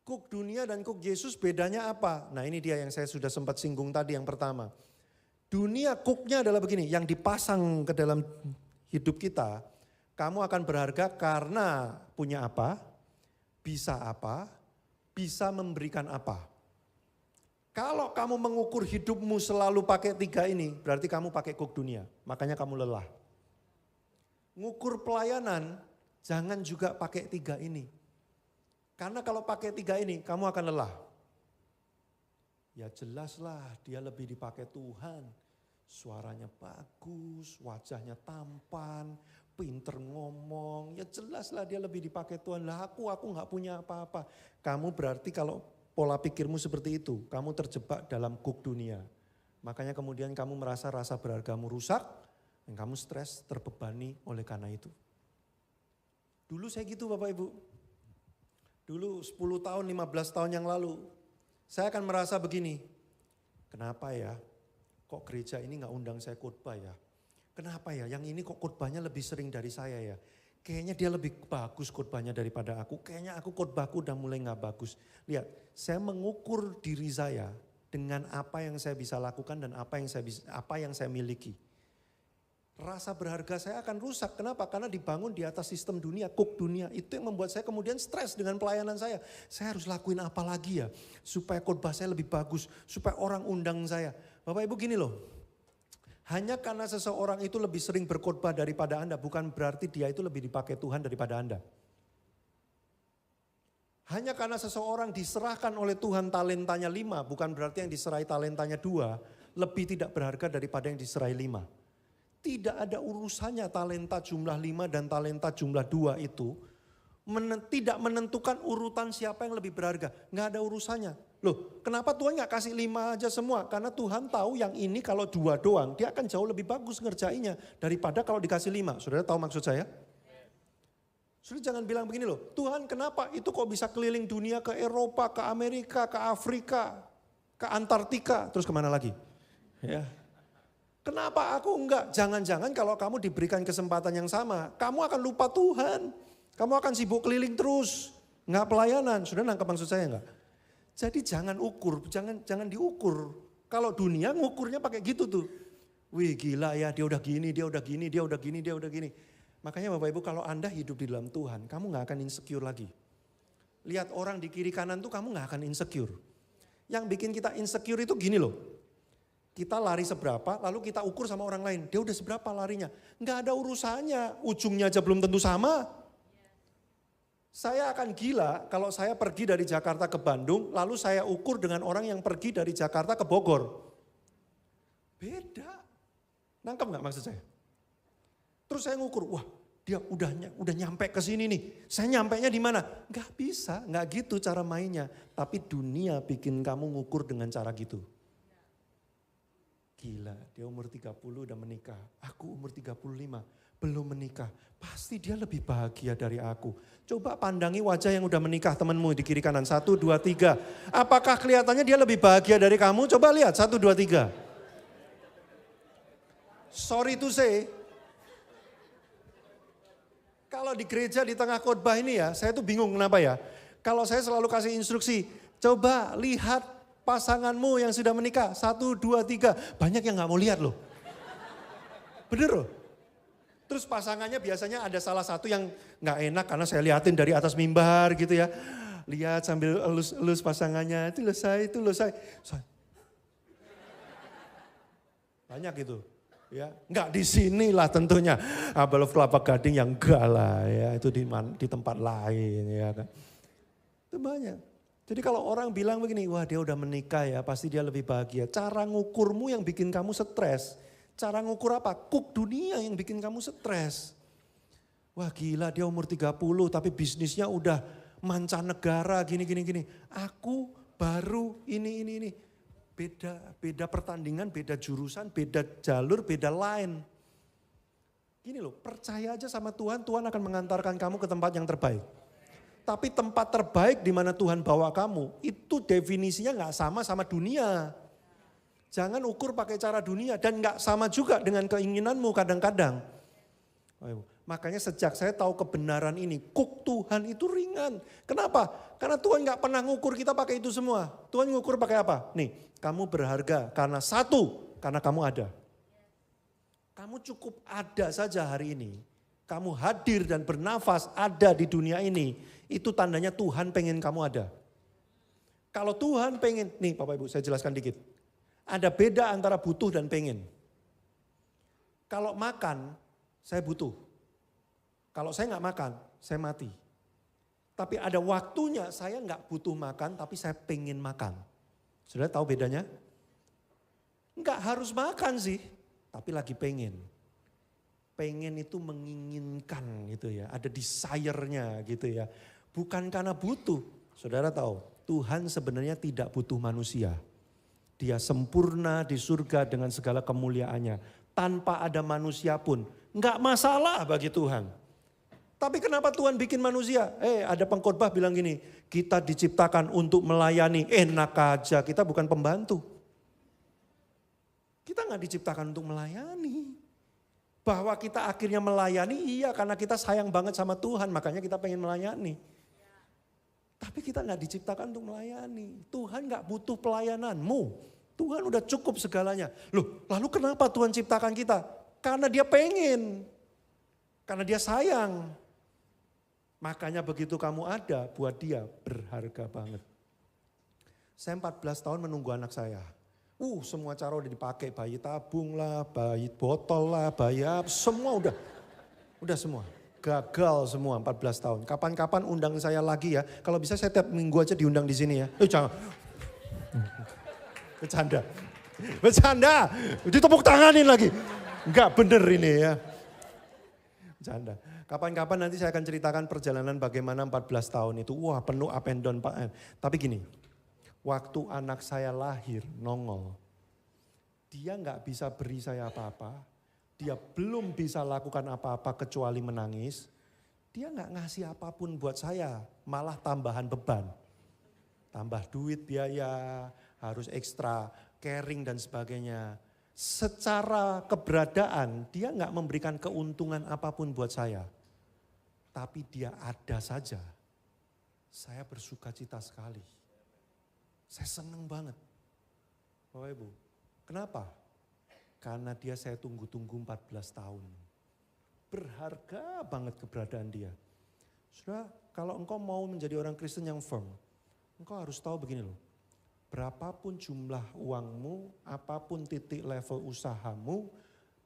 A: Cook dunia dan cook Yesus bedanya apa? Nah, ini dia yang saya sudah sempat singgung tadi yang pertama. Dunia cooknya adalah begini, yang dipasang ke dalam hidup kita, kamu akan berharga karena punya apa, bisa memberikan apa. Kalau kamu mengukur hidupmu selalu pakai 3 ini, berarti kamu pakai cook dunia, makanya kamu lelah. Ngukur pelayanan, jangan juga pakai 3 ini. Karena kalau pakai 3 ini, kamu akan lelah. Ya jelaslah dia lebih dipakai Tuhan. Suaranya bagus, wajahnya tampan, pinter ngomong. Ya Ya jelaslah dia lebih dipakai Tuhan. Lah aku nggak punya apa-apa. Kamu berarti kalau pola pikirmu seperti itu, kamu terjebak dalam kuk dunia. Makanya kemudian kamu merasa rasa berhargamu rusak, dan kamu stres, terbebani oleh karena itu. Dulu saya gitu Bapak Ibu. Dulu 10 tahun, 15 tahun yang lalu, saya akan merasa begini. Kenapa ya, kok gereja ini gak undang saya khotbah ya? Kenapa ya, yang ini kok khotbahnya lebih sering dari saya ya? Kayaknya dia lebih bagus khotbahnya daripada aku. Kayaknya aku khotbahku udah mulai gak bagus. Lihat, saya mengukur diri saya dengan apa yang saya bisa lakukan dan apa yang saya miliki. Rasa berharga saya akan rusak. Kenapa? Karena dibangun di atas sistem dunia, kuk dunia. Itu yang membuat saya kemudian stres dengan pelayanan saya. Saya harus lakuin apa lagi ya, supaya khotbah saya lebih bagus, supaya orang undang saya. Bapak Ibu gini loh, hanya karena seseorang itu lebih sering berkhotbah daripada Anda, bukan berarti dia itu lebih dipakai Tuhan daripada Anda. Hanya karena seseorang diserahkan oleh Tuhan talentanya 5, bukan berarti yang diserahi talentanya 2, lebih tidak berharga daripada yang diserahi 5. Tidak ada urusannya talenta jumlah 5 dan talenta jumlah 2 itu. Tidak menentukan urutan siapa yang lebih berharga. Nggak ada urusannya. Loh, kenapa Tuhan nggak kasih 5 aja semua? Karena Tuhan tahu yang ini kalau 2 doang, dia akan jauh lebih bagus ngerjainnya daripada kalau dikasih 5. Saudara tahu maksud saya? Saudara jangan bilang begini loh, Tuhan kenapa itu kok bisa keliling dunia ke Eropa, ke Amerika, ke Afrika, ke Antartika, terus kemana lagi? Ya. Kenapa aku enggak? Jangan-jangan kalau kamu diberikan kesempatan yang sama, kamu akan lupa Tuhan. Kamu akan sibuk keliling terus, enggak pelayanan. Sudah nangkep maksud saya enggak? Jadi jangan ukur, jangan diukur. Kalau dunia ngukurnya pakai gitu tuh. Wih gila ya, dia udah gini, dia udah gini, dia udah gini, dia udah gini. Makanya Bapak Ibu kalau Anda hidup di dalam Tuhan, kamu enggak akan insecure lagi. Lihat orang di kiri kanan tuh kamu enggak akan insecure. Yang bikin kita insecure itu gini loh. Kita lari seberapa, lalu kita ukur sama orang lain. Dia udah seberapa larinya. Nggak ada urusannya, ujungnya aja belum tentu sama. Saya akan gila kalau saya pergi dari Jakarta ke Bandung, lalu saya ukur dengan orang yang pergi dari Jakarta ke Bogor. Beda. Nangkep nggak maksud saya? Terus saya ngukur, wah dia udah nyampe ke sini nih. Saya nyampenya di mana? Nggak bisa, nggak gitu cara mainnya. Tapi dunia bikin kamu ngukur dengan cara gitu. Gila, dia umur 30 udah menikah. Aku umur 35 belum menikah. Pasti dia lebih bahagia dari aku. Coba pandangi wajah yang udah menikah temanmu di kiri kanan. 1, 2, 3. Apakah kelihatannya dia lebih bahagia dari kamu? Coba lihat 1, 2, 3. Sorry to say. Kalau di gereja di tengah khotbah ini ya, saya tuh bingung kenapa ya. Kalau saya selalu kasih instruksi, coba lihat pasanganmu yang sudah menikah, 1, 2, 3. Banyak yang gak mau lihat loh. Bener loh. Terus pasangannya biasanya ada salah satu yang gak enak karena saya liatin dari atas mimbar gitu ya. Lihat sambil elus pasangannya, itu loh saya. Banyak gitu. Ya, nggak di sini lah tentunya. Abel Kelapa Gading yang enggak lah ya, itu di tempat lain ya kan. Itu banyak. Jadi kalau orang bilang begini, wah dia udah menikah ya pasti dia lebih bahagia. Cara ngukurmu yang bikin kamu stres. Cara ngukur apa? Kuk dunia yang bikin kamu stres. Wah gila dia umur 30 tapi bisnisnya udah mancanegara gini. Aku baru ini. Beda pertandingan, beda jurusan, beda jalur, beda line. Gini loh, percaya aja sama Tuhan, Tuhan akan mengantarkan kamu ke tempat yang terbaik. Tapi tempat terbaik di mana Tuhan bawa kamu, itu definisinya gak sama dunia. Jangan ukur pakai cara dunia dan gak sama juga dengan keinginanmu kadang-kadang. Makanya sejak saya tahu kebenaran ini, kuk Tuhan itu ringan. Kenapa? Karena Tuhan gak pernah ngukur kita pakai itu semua. Tuhan ngukur pakai apa? Nih, kamu berharga karena satu, karena kamu ada. Kamu cukup ada saja hari ini. Kamu hadir dan bernafas ada di dunia ini. Itu tandanya Tuhan pengen kamu ada. Kalau Tuhan pengen, nih Bapak Ibu saya jelaskan dikit. Ada beda antara butuh dan pengen. Kalau makan, saya butuh. Kalau saya nggak makan, saya mati. Tapi ada waktunya saya nggak butuh makan, tapi saya pengen makan. Sudah tahu bedanya? Nggak harus makan sih, tapi lagi pengen. pengen itu menginginkan gitu ya, ada desire-nya gitu ya. Bukan karena butuh. Saudara tahu, Tuhan sebenarnya tidak butuh manusia. Dia sempurna di surga dengan segala kemuliaannya. Tanpa ada manusia pun, enggak masalah bagi Tuhan. Tapi kenapa Tuhan bikin manusia? Ada pengkhotbah bilang gini, kita diciptakan untuk melayani, enak aja, kita bukan pembantu. Kita enggak diciptakan untuk melayani. Bahwa kita akhirnya melayani, iya karena kita sayang banget sama Tuhan, makanya kita pengen melayani. Tapi kita gak diciptakan untuk melayani. Tuhan gak butuh pelayananmu. Tuhan udah cukup segalanya. Loh, lalu kenapa Tuhan ciptakan kita? Karena dia pengen. Karena dia sayang. Makanya begitu kamu ada, buat dia berharga banget. Saya 14 tahun menunggu anak saya. Semua cara udah dipakai, bayi tabung lah, bayi botol lah, bayi semua udah semua. Gagal semua 14 tahun. Kapan-kapan undang saya lagi ya. Kalau bisa saya tiap minggu aja diundang di sini ya. Jangan. Bercanda. Ditepuk tanganin lagi. Enggak bener ini ya. Bercanda. Kapan-kapan nanti saya akan ceritakan perjalanan bagaimana 14 tahun itu. Wah penuh up and down. Tapi gini. Waktu anak saya lahir, nongol. Dia nggak bisa beri saya apa-apa. Dia belum bisa lakukan apa-apa kecuali menangis. Dia nggak ngasih apapun buat saya. Malah tambahan beban. Tambah duit biaya, harus ekstra, caring dan sebagainya. Secara keberadaan, dia nggak memberikan keuntungan apapun buat saya. Tapi dia ada saja. Saya bersuka cita sekali. Saya senang banget. Bapak Ibu, kenapa? Karena dia saya tunggu-tunggu 14 tahun. Berharga banget keberadaan dia. Saudara, kalau engkau mau menjadi orang Kristen yang firm, engkau harus tahu begini loh. Berapapun jumlah uangmu, apapun titik level usahamu,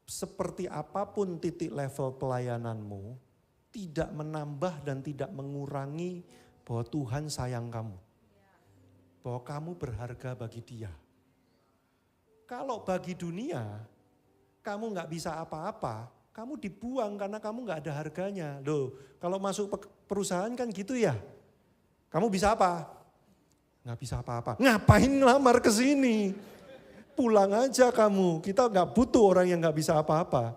A: seperti apapun titik level pelayananmu, tidak menambah dan tidak mengurangi bahwa Tuhan sayang kamu. Bahwa kamu berharga bagi dia. Kalau bagi dunia, kamu gak bisa apa-apa, kamu dibuang karena kamu gak ada harganya. Loh, kalau masuk perusahaan kan gitu ya. Kamu bisa apa? Gak bisa apa-apa. Ngapain ngelamar ke sini? Pulang aja kamu. Kita gak butuh orang yang gak bisa apa-apa.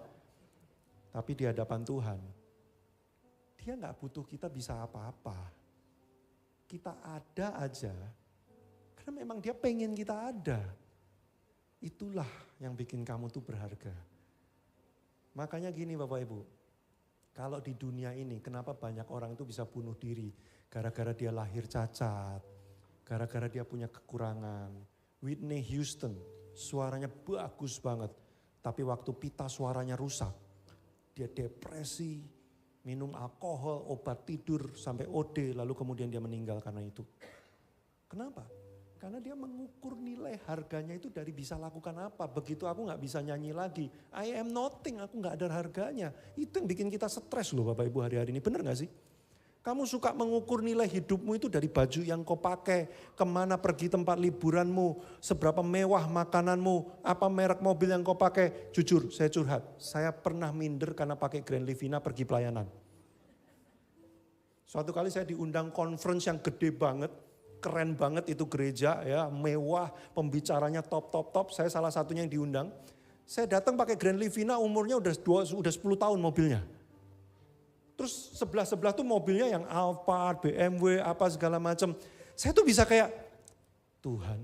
A: Tapi di hadapan Tuhan, dia gak butuh kita bisa apa-apa. Kita ada aja. Karena memang dia pengen kita ada. Itulah yang bikin kamu tuh berharga. Makanya gini Bapak Ibu. Kalau di dunia ini kenapa banyak orang itu bisa bunuh diri. Gara-gara dia lahir cacat. Gara-gara dia punya kekurangan. Whitney Houston suaranya bagus banget. Tapi waktu pita suaranya rusak. Dia depresi, minum alkohol, obat tidur sampai OD. Lalu kemudian dia meninggal karena itu. Kenapa? Karena dia mengukur nilai harganya itu dari bisa lakukan apa. Begitu aku gak bisa nyanyi lagi. I am nothing, aku gak ada harganya. Itu yang bikin kita stres loh Bapak Ibu hari-hari ini. Benar gak sih? Kamu suka mengukur nilai hidupmu itu dari baju yang kau pakai. Kemana pergi tempat liburanmu. Seberapa mewah makananmu. Apa merek mobil yang kau pakai. Jujur saya curhat. Saya pernah minder karena pakai Grand Livina pergi pelayanan. Suatu kali saya diundang conference yang gede banget. Keren banget itu gereja ya, mewah, pembicaranya top. Saya salah satunya yang diundang. Saya datang pakai Grand Livina umurnya udah 10 tahun mobilnya. Terus sebelah tuh mobilnya yang Alphard, BMW, apa segala macam. Saya tuh bisa kayak, Tuhan,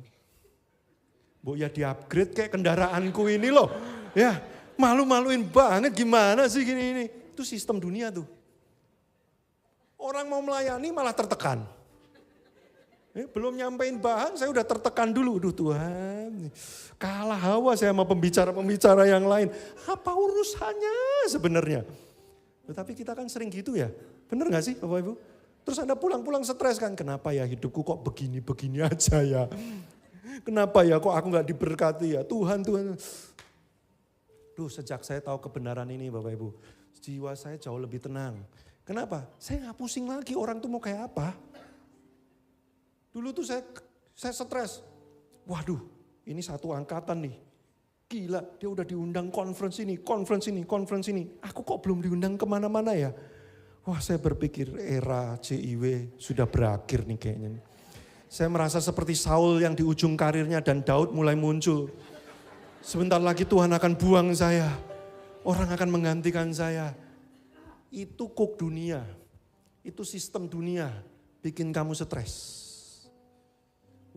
A: ya di-upgrade kayak kendaraanku ini loh. Ya, malu-maluin banget gimana sih gini ini. Itu sistem dunia tuh. Orang mau melayani malah tertekan. Belum nyampein bahan saya udah tertekan dulu. Aduh Tuhan, kalah hawa saya sama pembicara-pembicara yang lain. Apa urusannya sebenarnya? Tapi kita kan sering gitu ya. Bener gak sih Bapak Ibu? Terus Anda pulang-pulang stres kan. Kenapa ya hidupku kok begini-begini aja ya. Kenapa ya kok aku gak diberkati ya. Tuhan. Duh sejak saya tahu kebenaran ini Bapak Ibu. Jiwa saya jauh lebih tenang. Kenapa? Saya gak pusing lagi orang tuh mau kayak apa. Dulu tuh saya stres. Waduh, ini satu angkatan nih. Gila, dia udah diundang conference ini. Aku kok belum diundang kemana-mana ya? Wah, saya berpikir era JIW sudah berakhir nih kayaknya. Saya merasa seperti Saul yang di ujung karirnya dan Daud mulai muncul. Sebentar lagi Tuhan akan buang saya. Orang akan menggantikan saya. Itu kok dunia. Itu sistem dunia. Bikin kamu stres.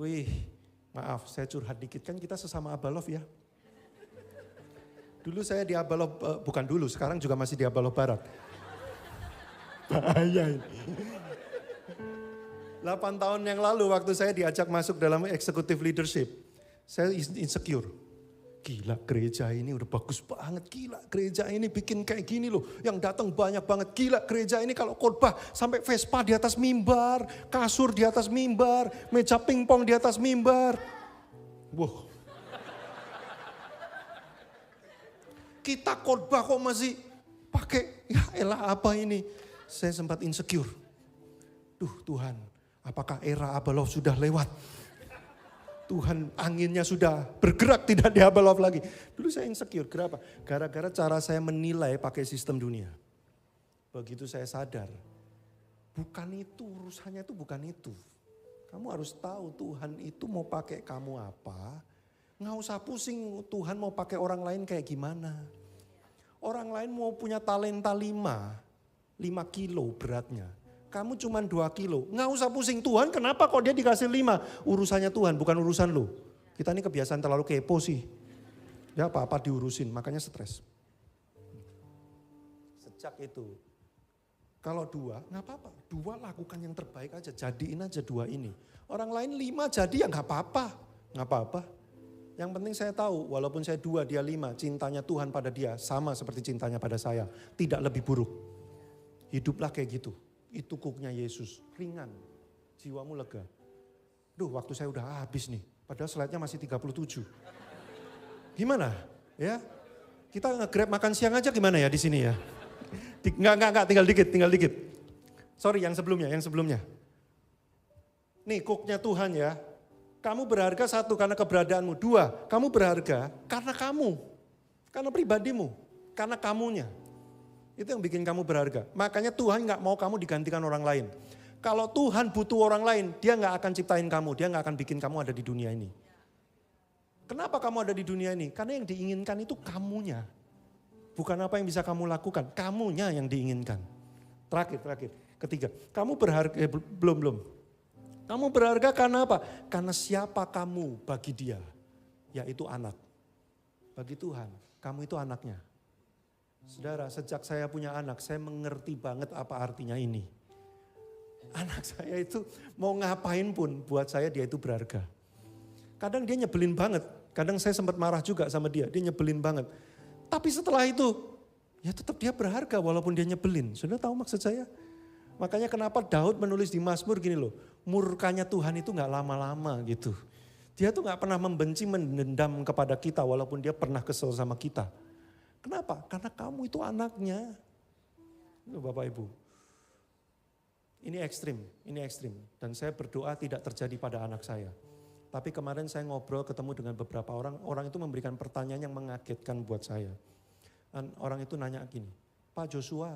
A: Wih, maaf saya curhat dikit. Kan kita sesama Abalov ya. Dulu saya di Abalov, bukan dulu, sekarang juga masih di Abalov Barat. Bahaya ini. 8 tahun yang lalu waktu saya diajak masuk dalam executive leadership. Saya insecure. Gila gereja ini udah bagus banget, gila gereja ini bikin kayak gini loh. Yang datang banyak banget, gila gereja ini kalau khotbah sampai Vespa di atas mimbar, kasur di atas mimbar, meja pingpong di atas mimbar. Wow. Kita khotbah kok masih pakai, ya elah apa ini. Saya sempat insecure. Duh Tuhan, apakah era Abalov sudah lewat? Tuhan anginnya sudah bergerak tidak di Abalov lagi. Dulu saya insecure, kenapa? Gara-gara cara saya menilai pakai sistem dunia. Begitu saya sadar, bukan itu urusannya itu bukan itu. Kamu harus tahu Tuhan itu mau pakai kamu apa. Nggak usah pusing Tuhan mau pakai orang lain kayak gimana. Orang lain mau punya talenta 5 kilo beratnya. Kamu cuma 2 kilo. Nggak usah pusing Tuhan kenapa kok dia dikasih 5. Urusannya Tuhan bukan urusan lo. Kita ini kebiasaan terlalu kepo sih. Ya apa-apa diurusin makanya stres. Sejak itu. Kalau 2 nggak apa-apa. 2 lakukan yang terbaik aja. Jadiin aja 2 ini. Orang lain 5 jadi ya nggak apa-apa. Nggak apa-apa. Yang penting saya tahu walaupun saya 2 dia 5. Cintanya Tuhan pada dia sama seperti cintanya pada saya. Tidak lebih buruk. Hiduplah kayak gitu. Itu kuknya Yesus, ringan, jiwamu lega. Duh waktu saya udah habis nih, padahal slide-nya masih 37. Gimana ya? Kita nge-grab makan siang aja gimana ya di sini ya? Enggak, tinggal dikit. Sorry yang sebelumnya. Nih kuknya Tuhan ya, kamu berharga 1 karena keberadaanmu, 2 kamu berharga karena kamu, karena pribadimu, karena kamunya. Itu yang bikin kamu berharga. Makanya Tuhan gak mau kamu digantikan orang lain. Kalau Tuhan butuh orang lain, dia gak akan ciptain kamu. Dia gak akan bikin kamu ada di dunia ini. Kenapa kamu ada di dunia ini? Karena yang diinginkan itu kamunya. Bukan apa yang bisa kamu lakukan. Kamunya yang diinginkan. Terakhir. Ketiga, kamu berharga, belum. Kamu berharga karena apa? Karena siapa kamu bagi dia. Yaitu anak. Bagi Tuhan, kamu itu anaknya. Saudara, sejak saya punya anak, saya mengerti banget apa artinya ini. Anak saya itu mau ngapain pun buat saya dia itu berharga. Kadang dia nyebelin banget, kadang saya sempat marah juga sama dia nyebelin banget. Tapi setelah itu, ya tetap dia berharga walaupun dia nyebelin. Sudah tahu maksud saya? Makanya kenapa Daud menulis di Mazmur gini loh, murkanya Tuhan itu gak lama-lama gitu. Dia tuh gak pernah membenci, mendendam kepada kita walaupun dia pernah kesel sama kita. Kenapa? Karena kamu itu anaknya. Bapak Ibu. Ini ekstrim. Dan saya berdoa tidak terjadi pada anak saya. Tapi kemarin saya ngobrol ketemu dengan beberapa orang itu memberikan pertanyaan yang mengagetkan buat saya. Dan orang itu nanya gini, Pak Joshua,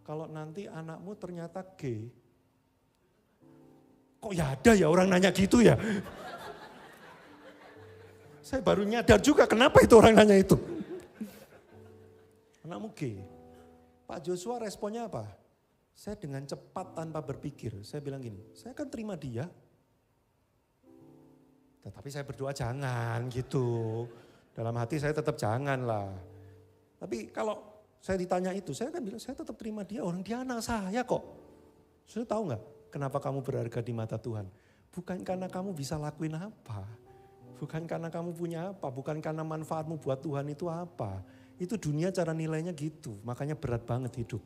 A: kalau nanti anakmu ternyata gay, kok ya ada ya orang nanya gitu ya? Saya baru nyadar juga kenapa itu orang nanya itu. Anakmu gay. Pak Joshua responnya apa? Saya dengan cepat tanpa berpikir, saya bilang gini, saya akan terima dia. Tetapi saya berdoa jangan gitu. Dalam hati saya tetap jangan lah. Tapi kalau saya ditanya itu, saya akan bilang saya tetap terima dia, orang dia anak saya kok. Sudah tahu gak kenapa kamu berharga di mata Tuhan? Bukan karena kamu bisa lakuin apa. Bukan karena kamu punya apa, bukan karena manfaatmu buat Tuhan itu apa. Itu dunia cara nilainya gitu, makanya berat banget hidup.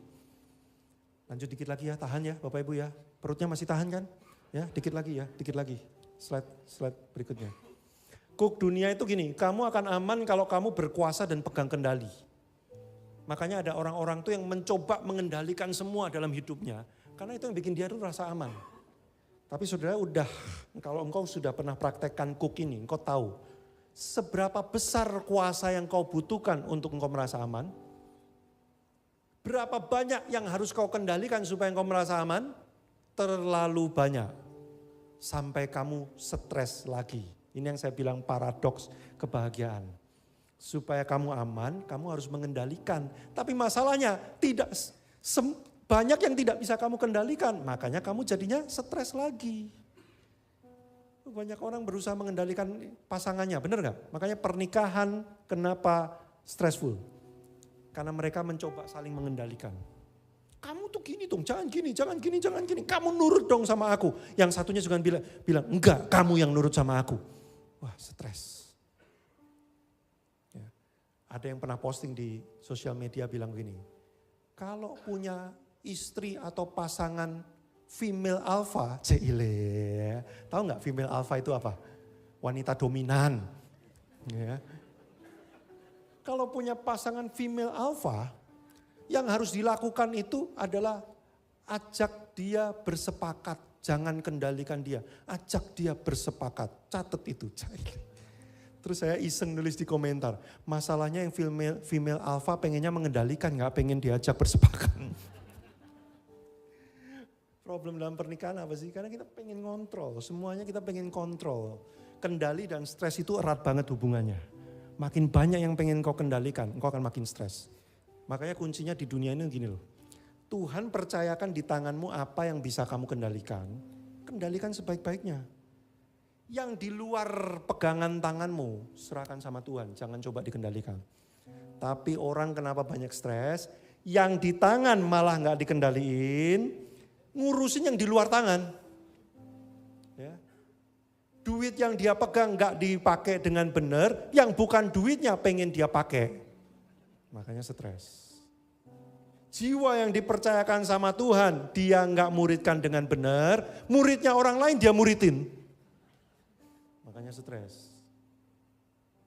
A: Lanjut dikit lagi ya, tahan ya Bapak Ibu ya. Perutnya masih tahan kan? Ya, dikit lagi. Slide berikutnya. Kuk dunia itu gini, kamu akan aman kalau kamu berkuasa dan pegang kendali. Makanya ada orang-orang tuh yang mencoba mengendalikan semua dalam hidupnya. Karena itu yang bikin dia tuh rasa aman. Tapi saudara kalau engkau sudah pernah praktekkan kuk ini, engkau tahu. Seberapa besar kuasa yang kau butuhkan untuk engkau merasa aman? Berapa banyak yang harus kau kendalikan supaya engkau merasa aman? Terlalu banyak. Sampai kamu stres lagi. Ini yang saya bilang paradoks kebahagiaan. Supaya kamu aman, kamu harus mengendalikan. Tapi masalahnya tidak banyak yang tidak bisa kamu kendalikan. Makanya kamu jadinya stres lagi. Banyak orang berusaha mengendalikan pasangannya, benar gak? Makanya pernikahan kenapa stressful? Karena mereka mencoba saling mengendalikan. Kamu tuh gini dong, jangan gini, jangan gini, jangan gini. Kamu nurut dong sama aku. Yang satunya juga bilang enggak, kamu yang nurut sama aku. Wah, stres. Ya. Ada yang pernah posting di sosial media bilang gini, kalau punya istri atau pasangan female alpha, cile. Tahu nggak female alpha itu apa? Wanita dominan. Ya. Kalau punya pasangan female alpha, yang harus dilakukan itu adalah ajak dia bersepakat. Jangan kendalikan dia, ajak dia bersepakat. Catat itu. Terus saya iseng nulis di komentar, masalahnya yang female alpha pengennya mengendalikan, nggak pengen diajak bersepakat. Problem dalam pernikahan apa sih? Karena kita pengen kontrol, semuanya kita pengen kontrol. Kendali dan stres itu erat banget hubungannya. Makin banyak yang pengen kau kendalikan, engkau akan makin stres. Makanya kuncinya di dunia ini gini loh. Tuhan percayakan di tanganmu apa yang bisa kamu kendalikan. Kendalikan sebaik-baiknya. Yang di luar pegangan tanganmu, serahkan sama Tuhan, jangan coba dikendalikan. Tapi orang kenapa banyak stres, yang di tangan malah gak dikendaliin, ngurusin yang di luar tangan. Ya. Duit yang dia pegang gak dipakai dengan benar, yang bukan duitnya pengen dia pakai. Makanya stres. Jiwa yang dipercayakan sama Tuhan, dia gak muridkan dengan benar, muridnya orang lain dia muridin. Makanya stres.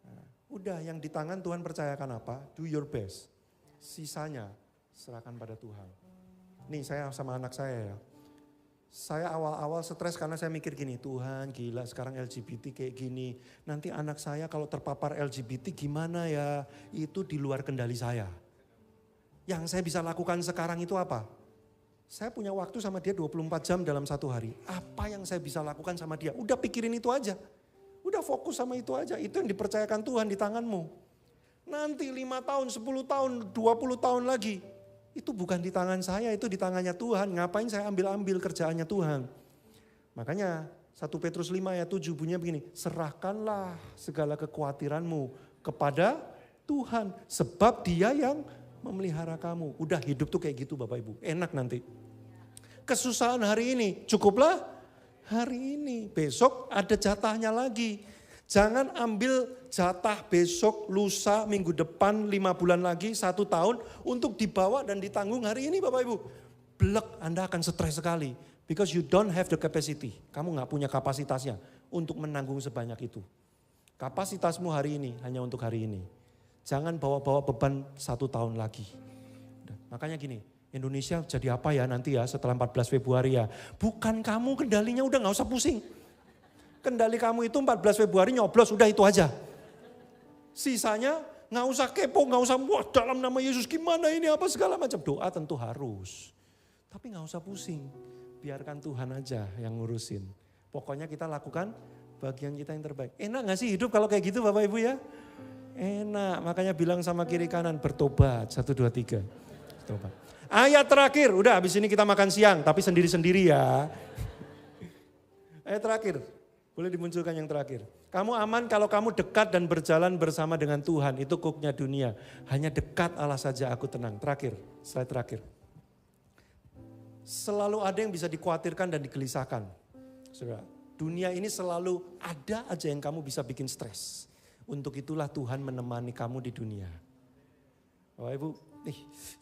A: Nah, udah yang di tangan Tuhan percayakan apa? Do your best. Sisanya serahkan pada Tuhan. Nih saya sama anak saya ya. Saya awal-awal stres karena saya mikir gini, Tuhan gila sekarang LGBT kayak gini. Nanti anak saya kalau terpapar LGBT gimana ya? Itu di luar kendali saya. Yang saya bisa lakukan sekarang itu apa? Saya punya waktu sama dia 24 jam dalam satu hari. Apa yang saya bisa lakukan sama dia? Udah pikirin itu aja. Udah fokus sama itu aja. Itu yang dipercayakan Tuhan di tanganmu. Nanti 5 tahun, 10 tahun, 20 tahun lagi. Itu bukan di tangan saya, itu di tangannya Tuhan. Ngapain saya ambil-ambil kerjaannya Tuhan? Makanya 1 Petrus 5 ayat 7 bunyinya begini. Serahkanlah segala kekhawatiranmu kepada Tuhan. Sebab dia yang memelihara kamu. Udah hidup tuh kayak gitu Bapak Ibu. Enak nanti. Kesusahan hari ini cukuplah hari ini. Besok ada jatahnya lagi. Jangan ambil jatah besok, lusa, minggu depan, 5 bulan lagi, 1 tahun untuk dibawa dan ditanggung hari ini Bapak Ibu. Blek, Anda akan stres sekali. Because you don't have the capacity. Kamu gak punya kapasitasnya untuk menanggung sebanyak itu. Kapasitasmu hari ini hanya untuk hari ini. Jangan bawa-bawa beban 1 tahun lagi. Makanya gini, Indonesia jadi apa ya nanti ya setelah 14 Februari ya. Bukan kamu kendalinya udah gak usah pusing. Kendali kamu itu 14 Februari nyoblos, udah itu aja. Sisanya gak usah kepo, gak usah wah dalam nama Yesus gimana ini apa segala macam. Doa tentu harus. Tapi gak usah pusing, biarkan Tuhan aja yang ngurusin. Pokoknya kita lakukan bagian kita yang terbaik. Enak gak sih hidup kalau kayak gitu Bapak Ibu ya? Enak, makanya bilang sama kiri kanan bertobat. 1, 2, 3. Bertobat. Ayat terakhir, udah habis ini kita makan siang tapi sendiri-sendiri ya. Ayat terakhir. Boleh dimunculkan yang terakhir. Kamu aman kalau kamu dekat dan berjalan bersama dengan Tuhan. Itu cooknya dunia. Hanya dekat Allah saja aku tenang. Terakhir, slide terakhir. Selalu ada yang bisa dikhawatirkan dan digelisahkan. Saudara, dunia ini selalu ada aja yang kamu bisa bikin stres. Untuk itulah Tuhan menemani kamu di dunia. Bapak Ibu,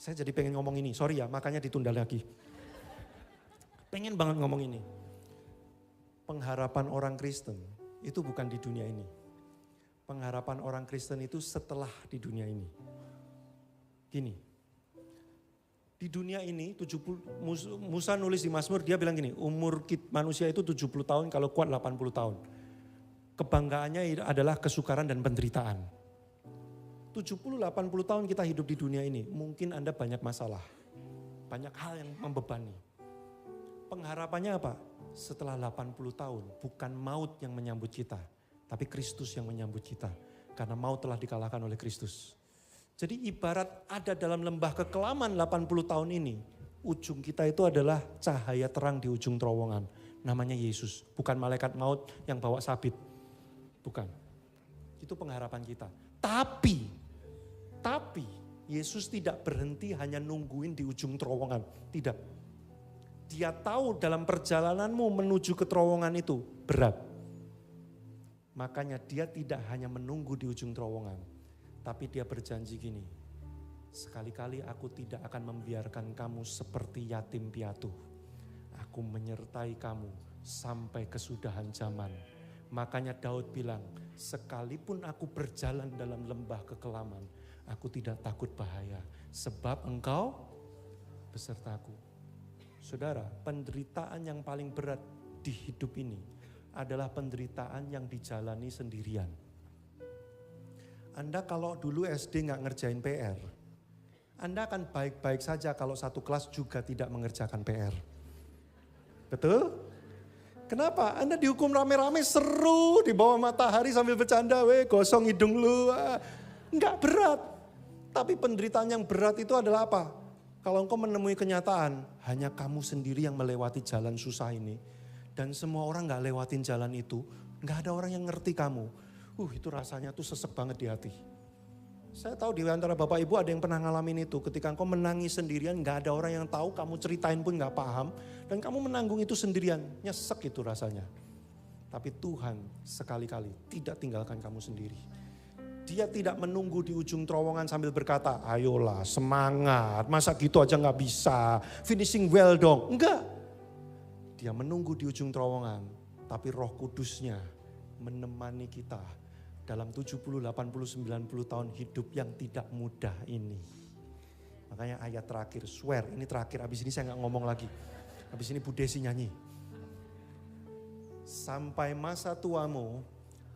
A: saya jadi pengen ngomong ini. Sorry ya, makanya ditunda lagi. Pengen banget ngomong ini. Pengharapan orang Kristen itu bukan di dunia ini. Pengharapan orang Kristen itu setelah di dunia ini. Gini, di dunia ini 70, Musa nulis di Mazmur dia bilang gini, umur manusia itu 70 tahun kalau kuat 80 tahun. kebanggaannya adalah kesukaran dan penderitaan. 70-80 tahun kita hidup di dunia ini, mungkin Anda banyak masalah. Banyak hal yang membebani. Pengharapannya apa? Setelah 80 tahun, bukan maut yang menyambut kita, tapi Kristus yang menyambut kita. Karena maut telah dikalahkan oleh Kristus. Jadi ibarat ada dalam lembah kekelaman 80 tahun ini, ujung kita itu adalah cahaya terang di ujung terowongan. Namanya Yesus, bukan malaikat maut yang bawa sabit. Bukan. Itu pengharapan kita. Tapi Yesus tidak berhenti hanya nungguin di ujung terowongan. Tidak. Dia tahu dalam perjalananmu menuju ke terowongan itu berat. Makanya dia tidak hanya menunggu di ujung terowongan. Tapi dia berjanji gini, sekali-kali aku tidak akan membiarkan kamu seperti yatim piatu. Aku menyertai kamu sampai kesudahan zaman. Makanya Daud bilang, sekalipun aku berjalan dalam lembah kekelaman, aku tidak takut bahaya, sebab engkau besertaku. Saudara, penderitaan yang paling berat di hidup ini adalah penderitaan yang dijalani sendirian. Anda kalau dulu SD nggak ngerjain PR, Anda akan baik-baik saja kalau satu kelas juga tidak mengerjakan PR. Betul? Kenapa? Anda dihukum rame-rame seru di bawah matahari sambil bercanda, gosong hidung lu. Nggak berat. Tapi penderitaan yang berat itu adalah apa? Kalau engkau menemui kenyataan, hanya kamu sendiri yang melewati jalan susah ini. Dan semua orang nggak lewatin jalan itu, nggak ada orang yang ngerti kamu. Itu rasanya tuh sesek banget di hati. Saya tahu di antara Bapak Ibu ada yang pernah ngalamin itu. Ketika engkau menangis sendirian, gak ada orang yang tahu, kamu ceritain pun gak paham. Dan kamu menanggung itu sendirian, nyesek itu rasanya. Tapi Tuhan sekali-kali tidak tinggalkan kamu sendiri. Dia tidak menunggu di ujung terowongan sambil berkata, ayolah semangat, masa gitu aja gak bisa, finishing well dong. Enggak. Dia menunggu di ujung terowongan, tapi Roh Kudusnya menemani kita dalam 70, 80, 90 tahun hidup yang tidak mudah ini. Makanya ayat terakhir, swear, ini terakhir, habis ini saya gak ngomong lagi. Habis ini Bu Desi nyanyi. Sampai masa tuamu,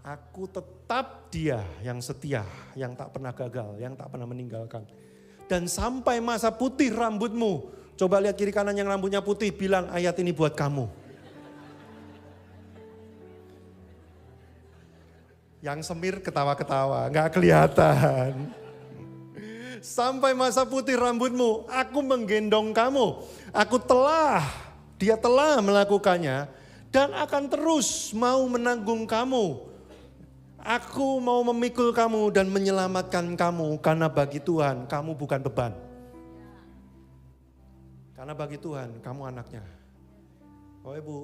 A: aku tetap Dia yang setia, yang tak pernah gagal, yang tak pernah meninggalkan. Dan sampai masa putih rambutmu, coba lihat kiri kanan yang rambutnya putih, bilang ayat ini buat kamu. Yang semir ketawa-ketawa, gak kelihatan. Sampai masa putih rambutmu, aku menggendong kamu. Dia telah melakukannya dan akan terus mau menanggung kamu. Aku mau memikul kamu dan menyelamatkan kamu karena bagi Tuhan kamu bukan beban. Karena bagi Tuhan kamu anaknya. Oh Ibu,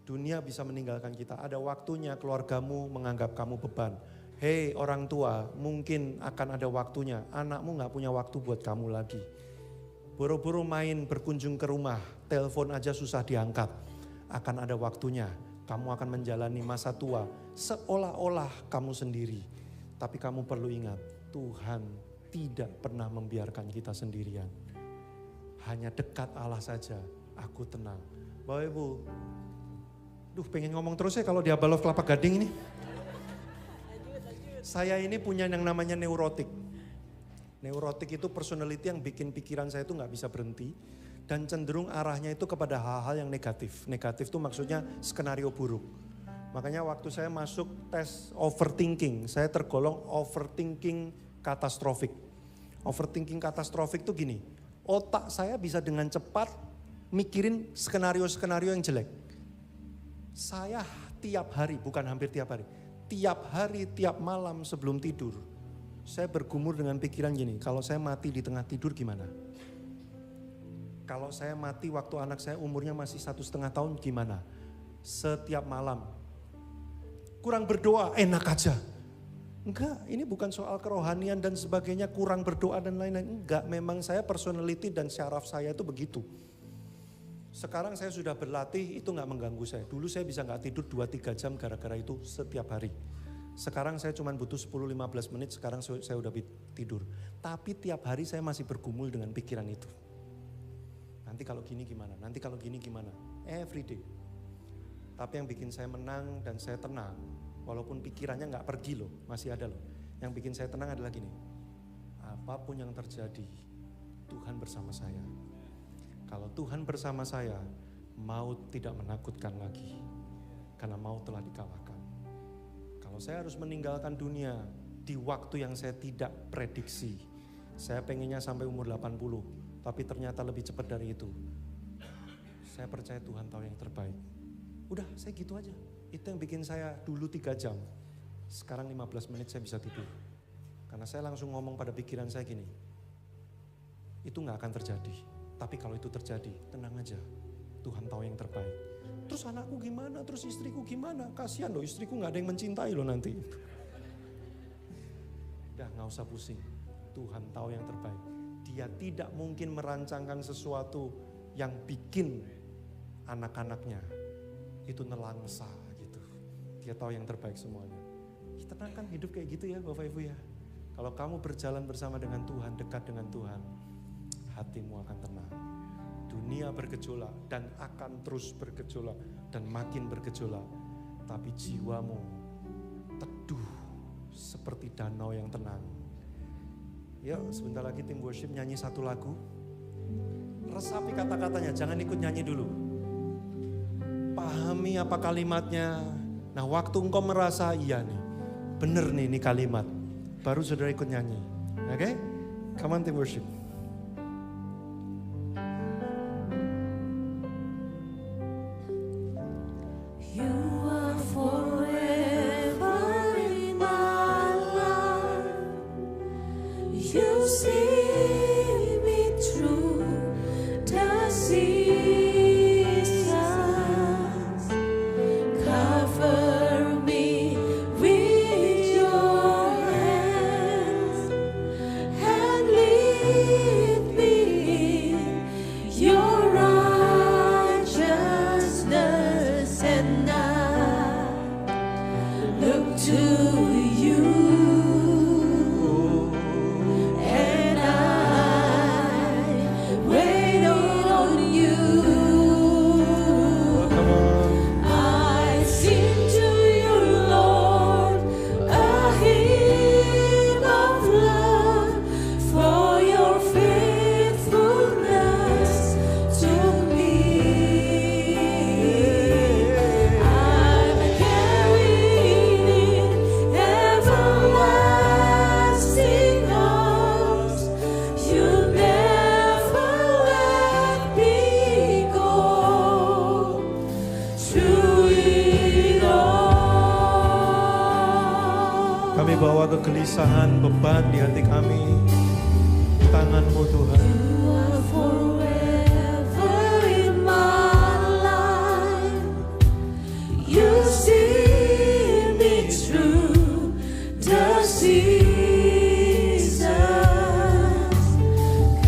A: dunia bisa meninggalkan kita. Ada waktunya keluargamu menganggap kamu beban. Hei orang tua, mungkin akan ada waktunya. Anakmu gak punya waktu buat kamu lagi. Buru-buru main berkunjung ke rumah, telepon aja susah diangkat. Akan ada waktunya, kamu akan menjalani masa tua seolah-olah kamu sendiri. Tapi kamu perlu ingat, Tuhan tidak pernah membiarkan kita sendirian. Hanya dekat Allah saja, aku tenang. Bapak Ibu, pengen ngomong terus ya kalau di Abalof Kelapa Gading ini. Saya ini punya yang namanya neurotik. Neurotik itu personality yang bikin pikiran saya itu gak bisa berhenti. Dan cenderung arahnya itu kepada hal-hal yang negatif. Negatif itu maksudnya skenario buruk. Makanya waktu saya masuk tes overthinking, saya tergolong overthinking katastrofik. Overthinking katastrofik itu gini, otak saya bisa dengan cepat mikirin skenario-skenario yang jelek. Saya tiap hari, bukan hampir tiap hari, tiap malam sebelum tidur, saya bergumul dengan pikiran gini, kalau saya mati di tengah tidur gimana? Kalau saya mati waktu anak saya umurnya masih 1,5 tahun gimana? Setiap malam. Kurang berdoa, enak aja. Enggak, ini bukan soal kerohanian dan sebagainya, kurang berdoa dan lain-lain. Enggak, memang saya personality dan syaraf saya itu begitu. Sekarang saya sudah berlatih, itu gak mengganggu saya. Dulu saya bisa gak tidur 2-3 jam gara-gara itu setiap hari. Sekarang saya cuma butuh 10-15 menit, sekarang saya udah tidur. Tapi tiap hari saya masih bergumul dengan pikiran itu. Nanti kalau gini gimana, nanti kalau gini gimana. Every day. Tapi yang bikin saya menang dan saya tenang, Walaupun pikirannya nggak pergi loh, masih ada loh. Yang bikin saya tenang adalah gini, apapun yang terjadi, Tuhan bersama saya. Kalau Tuhan bersama saya, maut tidak menakutkan lagi. Karena maut telah dikalahkan. Kalau saya harus meninggalkan dunia di waktu yang saya tidak prediksi. Saya pengennya sampai umur 80, tapi ternyata lebih cepat dari itu. Saya percaya Tuhan tahu yang terbaik. Udah, saya gitu aja. Itu yang bikin saya dulu 3 jam. Sekarang 15 menit saya bisa tidur. Karena saya langsung ngomong pada pikiran saya gini, itu gak akan terjadi. Tapi kalau itu terjadi, tenang aja. Tuhan tahu yang terbaik. Terus anakku gimana? Terus istriku gimana? Kasihan loh, istriku gak ada yang mencintai loh nanti. Udah gak usah pusing. Tuhan tahu yang terbaik. Dia tidak mungkin merancangkan sesuatu yang bikin anak-anaknya itu nelangsa gitu. Dia tahu yang terbaik semuanya. Tenang kan hidup kayak gitu ya Bapak Ibu ya. Kalau kamu berjalan bersama dengan Tuhan, dekat dengan Tuhan, hatimu akan tenang. Dunia bergejolak dan akan terus bergejolak dan makin bergejolak. Tapi jiwamu teduh seperti danau yang tenang. Yuk sebentar lagi tim worship nyanyi satu lagu. Resapi kata-katanya, jangan ikut nyanyi dulu. Pahami apa kalimatnya. Nah waktu engkau merasa iya nih, bener nih ini kalimat, baru saudara ikut nyanyi. Oke? Come on tim worship. Bawa kegelisahan, beban di hati kami di tangan-Mu Tuhan.
B: You are forever in my life. You see me through the seasons.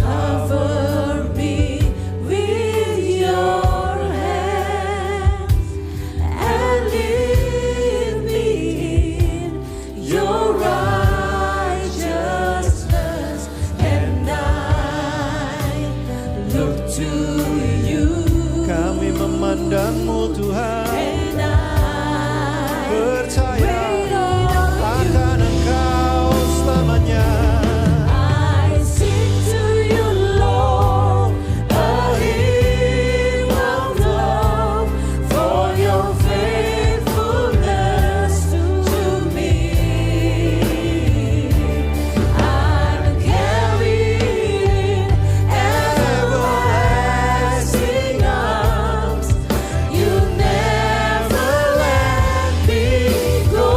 B: Cover me with your hands and lead me in your righteousness, and I look to you.
A: Kami memandang-Mu Tuhan,
B: And I
A: percaya
B: wait on
A: akan Engkau selamanya.
B: I sing to you, Lord, a hymn of love for your faithfulness to me. I'm carried in everlasting arms. You never let me go.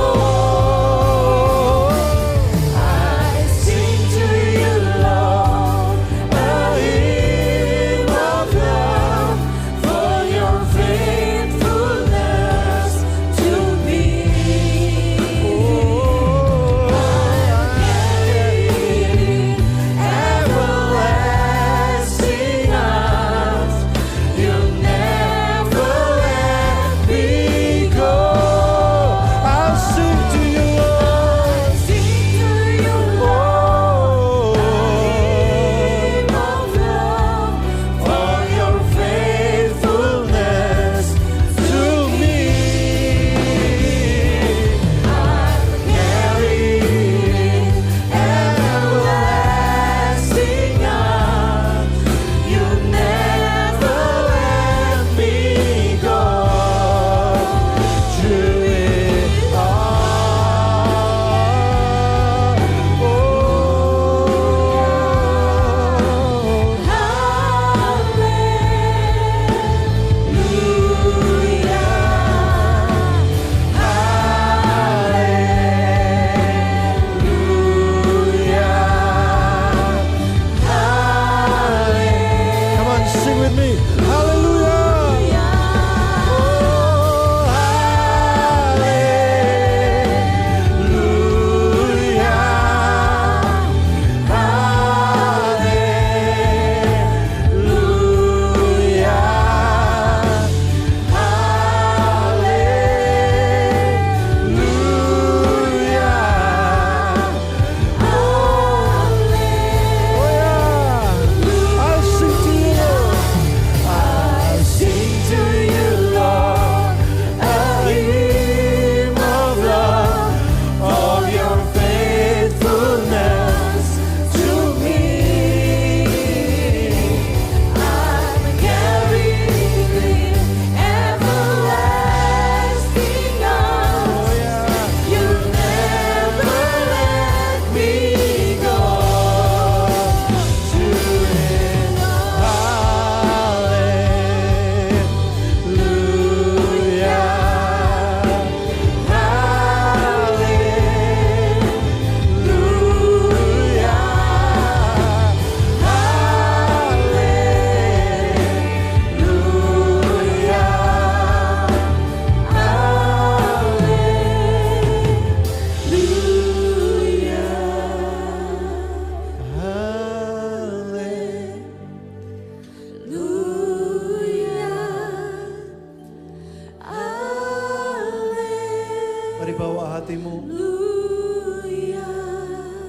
A: hatimu.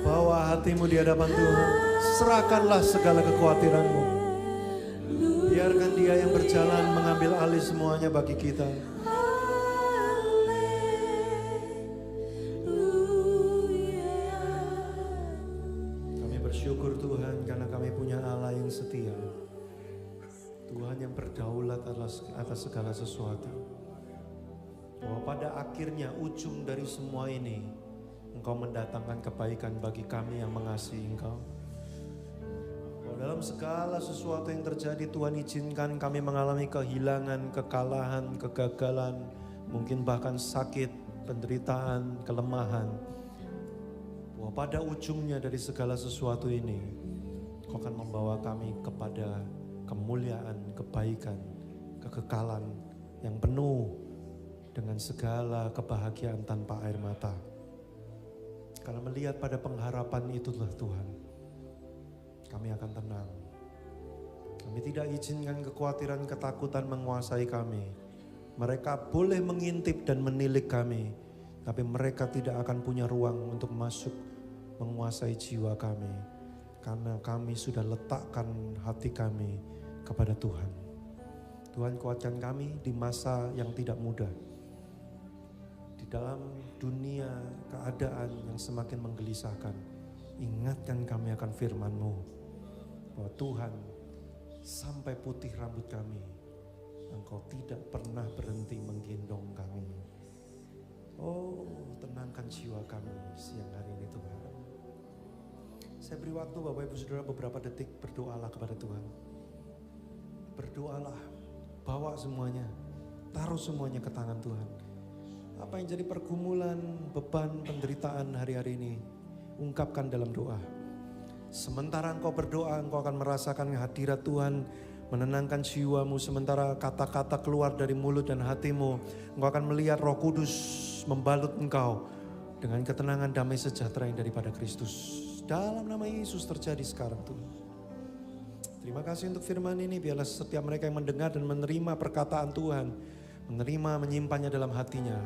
A: Bawa hatimu di hadapan Tuhan. Serahkanlah segala kekhawatiranmu. Biarkan Dia yang berjalan mengambil alih semuanya bagi kita. Kami bersyukur Tuhan karena kami punya Allah yang setia. Tuhan yang berdaulat atas segala sesuatu. Bahwa pada akhirnya ujung dari semua ini, Engkau mendatangkan kebaikan bagi kami yang mengasihi Engkau. Bahwa dalam segala sesuatu yang terjadi, Tuhan izinkan kami mengalami kehilangan, kekalahan, kegagalan, mungkin bahkan sakit, penderitaan, kelemahan. Bahwa pada ujungnya dari segala sesuatu ini, Engkau akan membawa kami kepada kemuliaan, kebaikan, kekekalan yang penuh dengan segala kebahagiaan tanpa air mata. Karena melihat pada pengharapan itulah Tuhan, kami akan tenang. Kami tidak izinkan kekhawatiran, ketakutan menguasai kami. Mereka boleh mengintip dan menilik kami, tapi mereka tidak akan punya ruang untuk masuk menguasai jiwa kami. Karena kami sudah letakkan hati kami kepada Tuhan. Tuhan, kuatkan kami di masa yang tidak mudah. Di dalam dunia keadaan yang semakin menggelisahkan, ingatkan kami akan firman-Mu. Bahwa Tuhan, sampai putih rambut kami, Engkau tidak pernah berhenti menggendong kami. Oh, tenangkan jiwa kami siang hari ini Tuhan. Saya beri waktu Bapak Ibu Saudara beberapa detik, berdoalah kepada Tuhan. Berdoalah, bawa semuanya, taruh semuanya ke tangan Tuhan. Apa yang jadi pergumulan, beban, penderitaan hari-hari ini, ungkapkan dalam doa. Sementara engkau berdoa, engkau akan merasakan hadirat Tuhan menenangkan jiwamu. Sementara kata-kata keluar dari mulut dan hatimu, engkau akan melihat Roh Kudus membalut engkau dengan ketenangan, damai sejahtera yang daripada Kristus. Dalam nama Yesus terjadi sekarang Tuhan. Terima kasih untuk firman ini. Biarlah setiap mereka yang mendengar dan menerima perkataan Tuhan, menerima, menyimpannya dalam hatinya.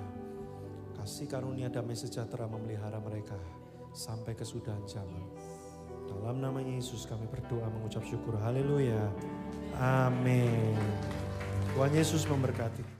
A: Kasih karunia damai sejahtera memelihara mereka sampai kesudahan zaman. Dalam nama Yesus kami berdoa mengucap syukur. Haleluya. Amin. Tuhan Yesus memberkati.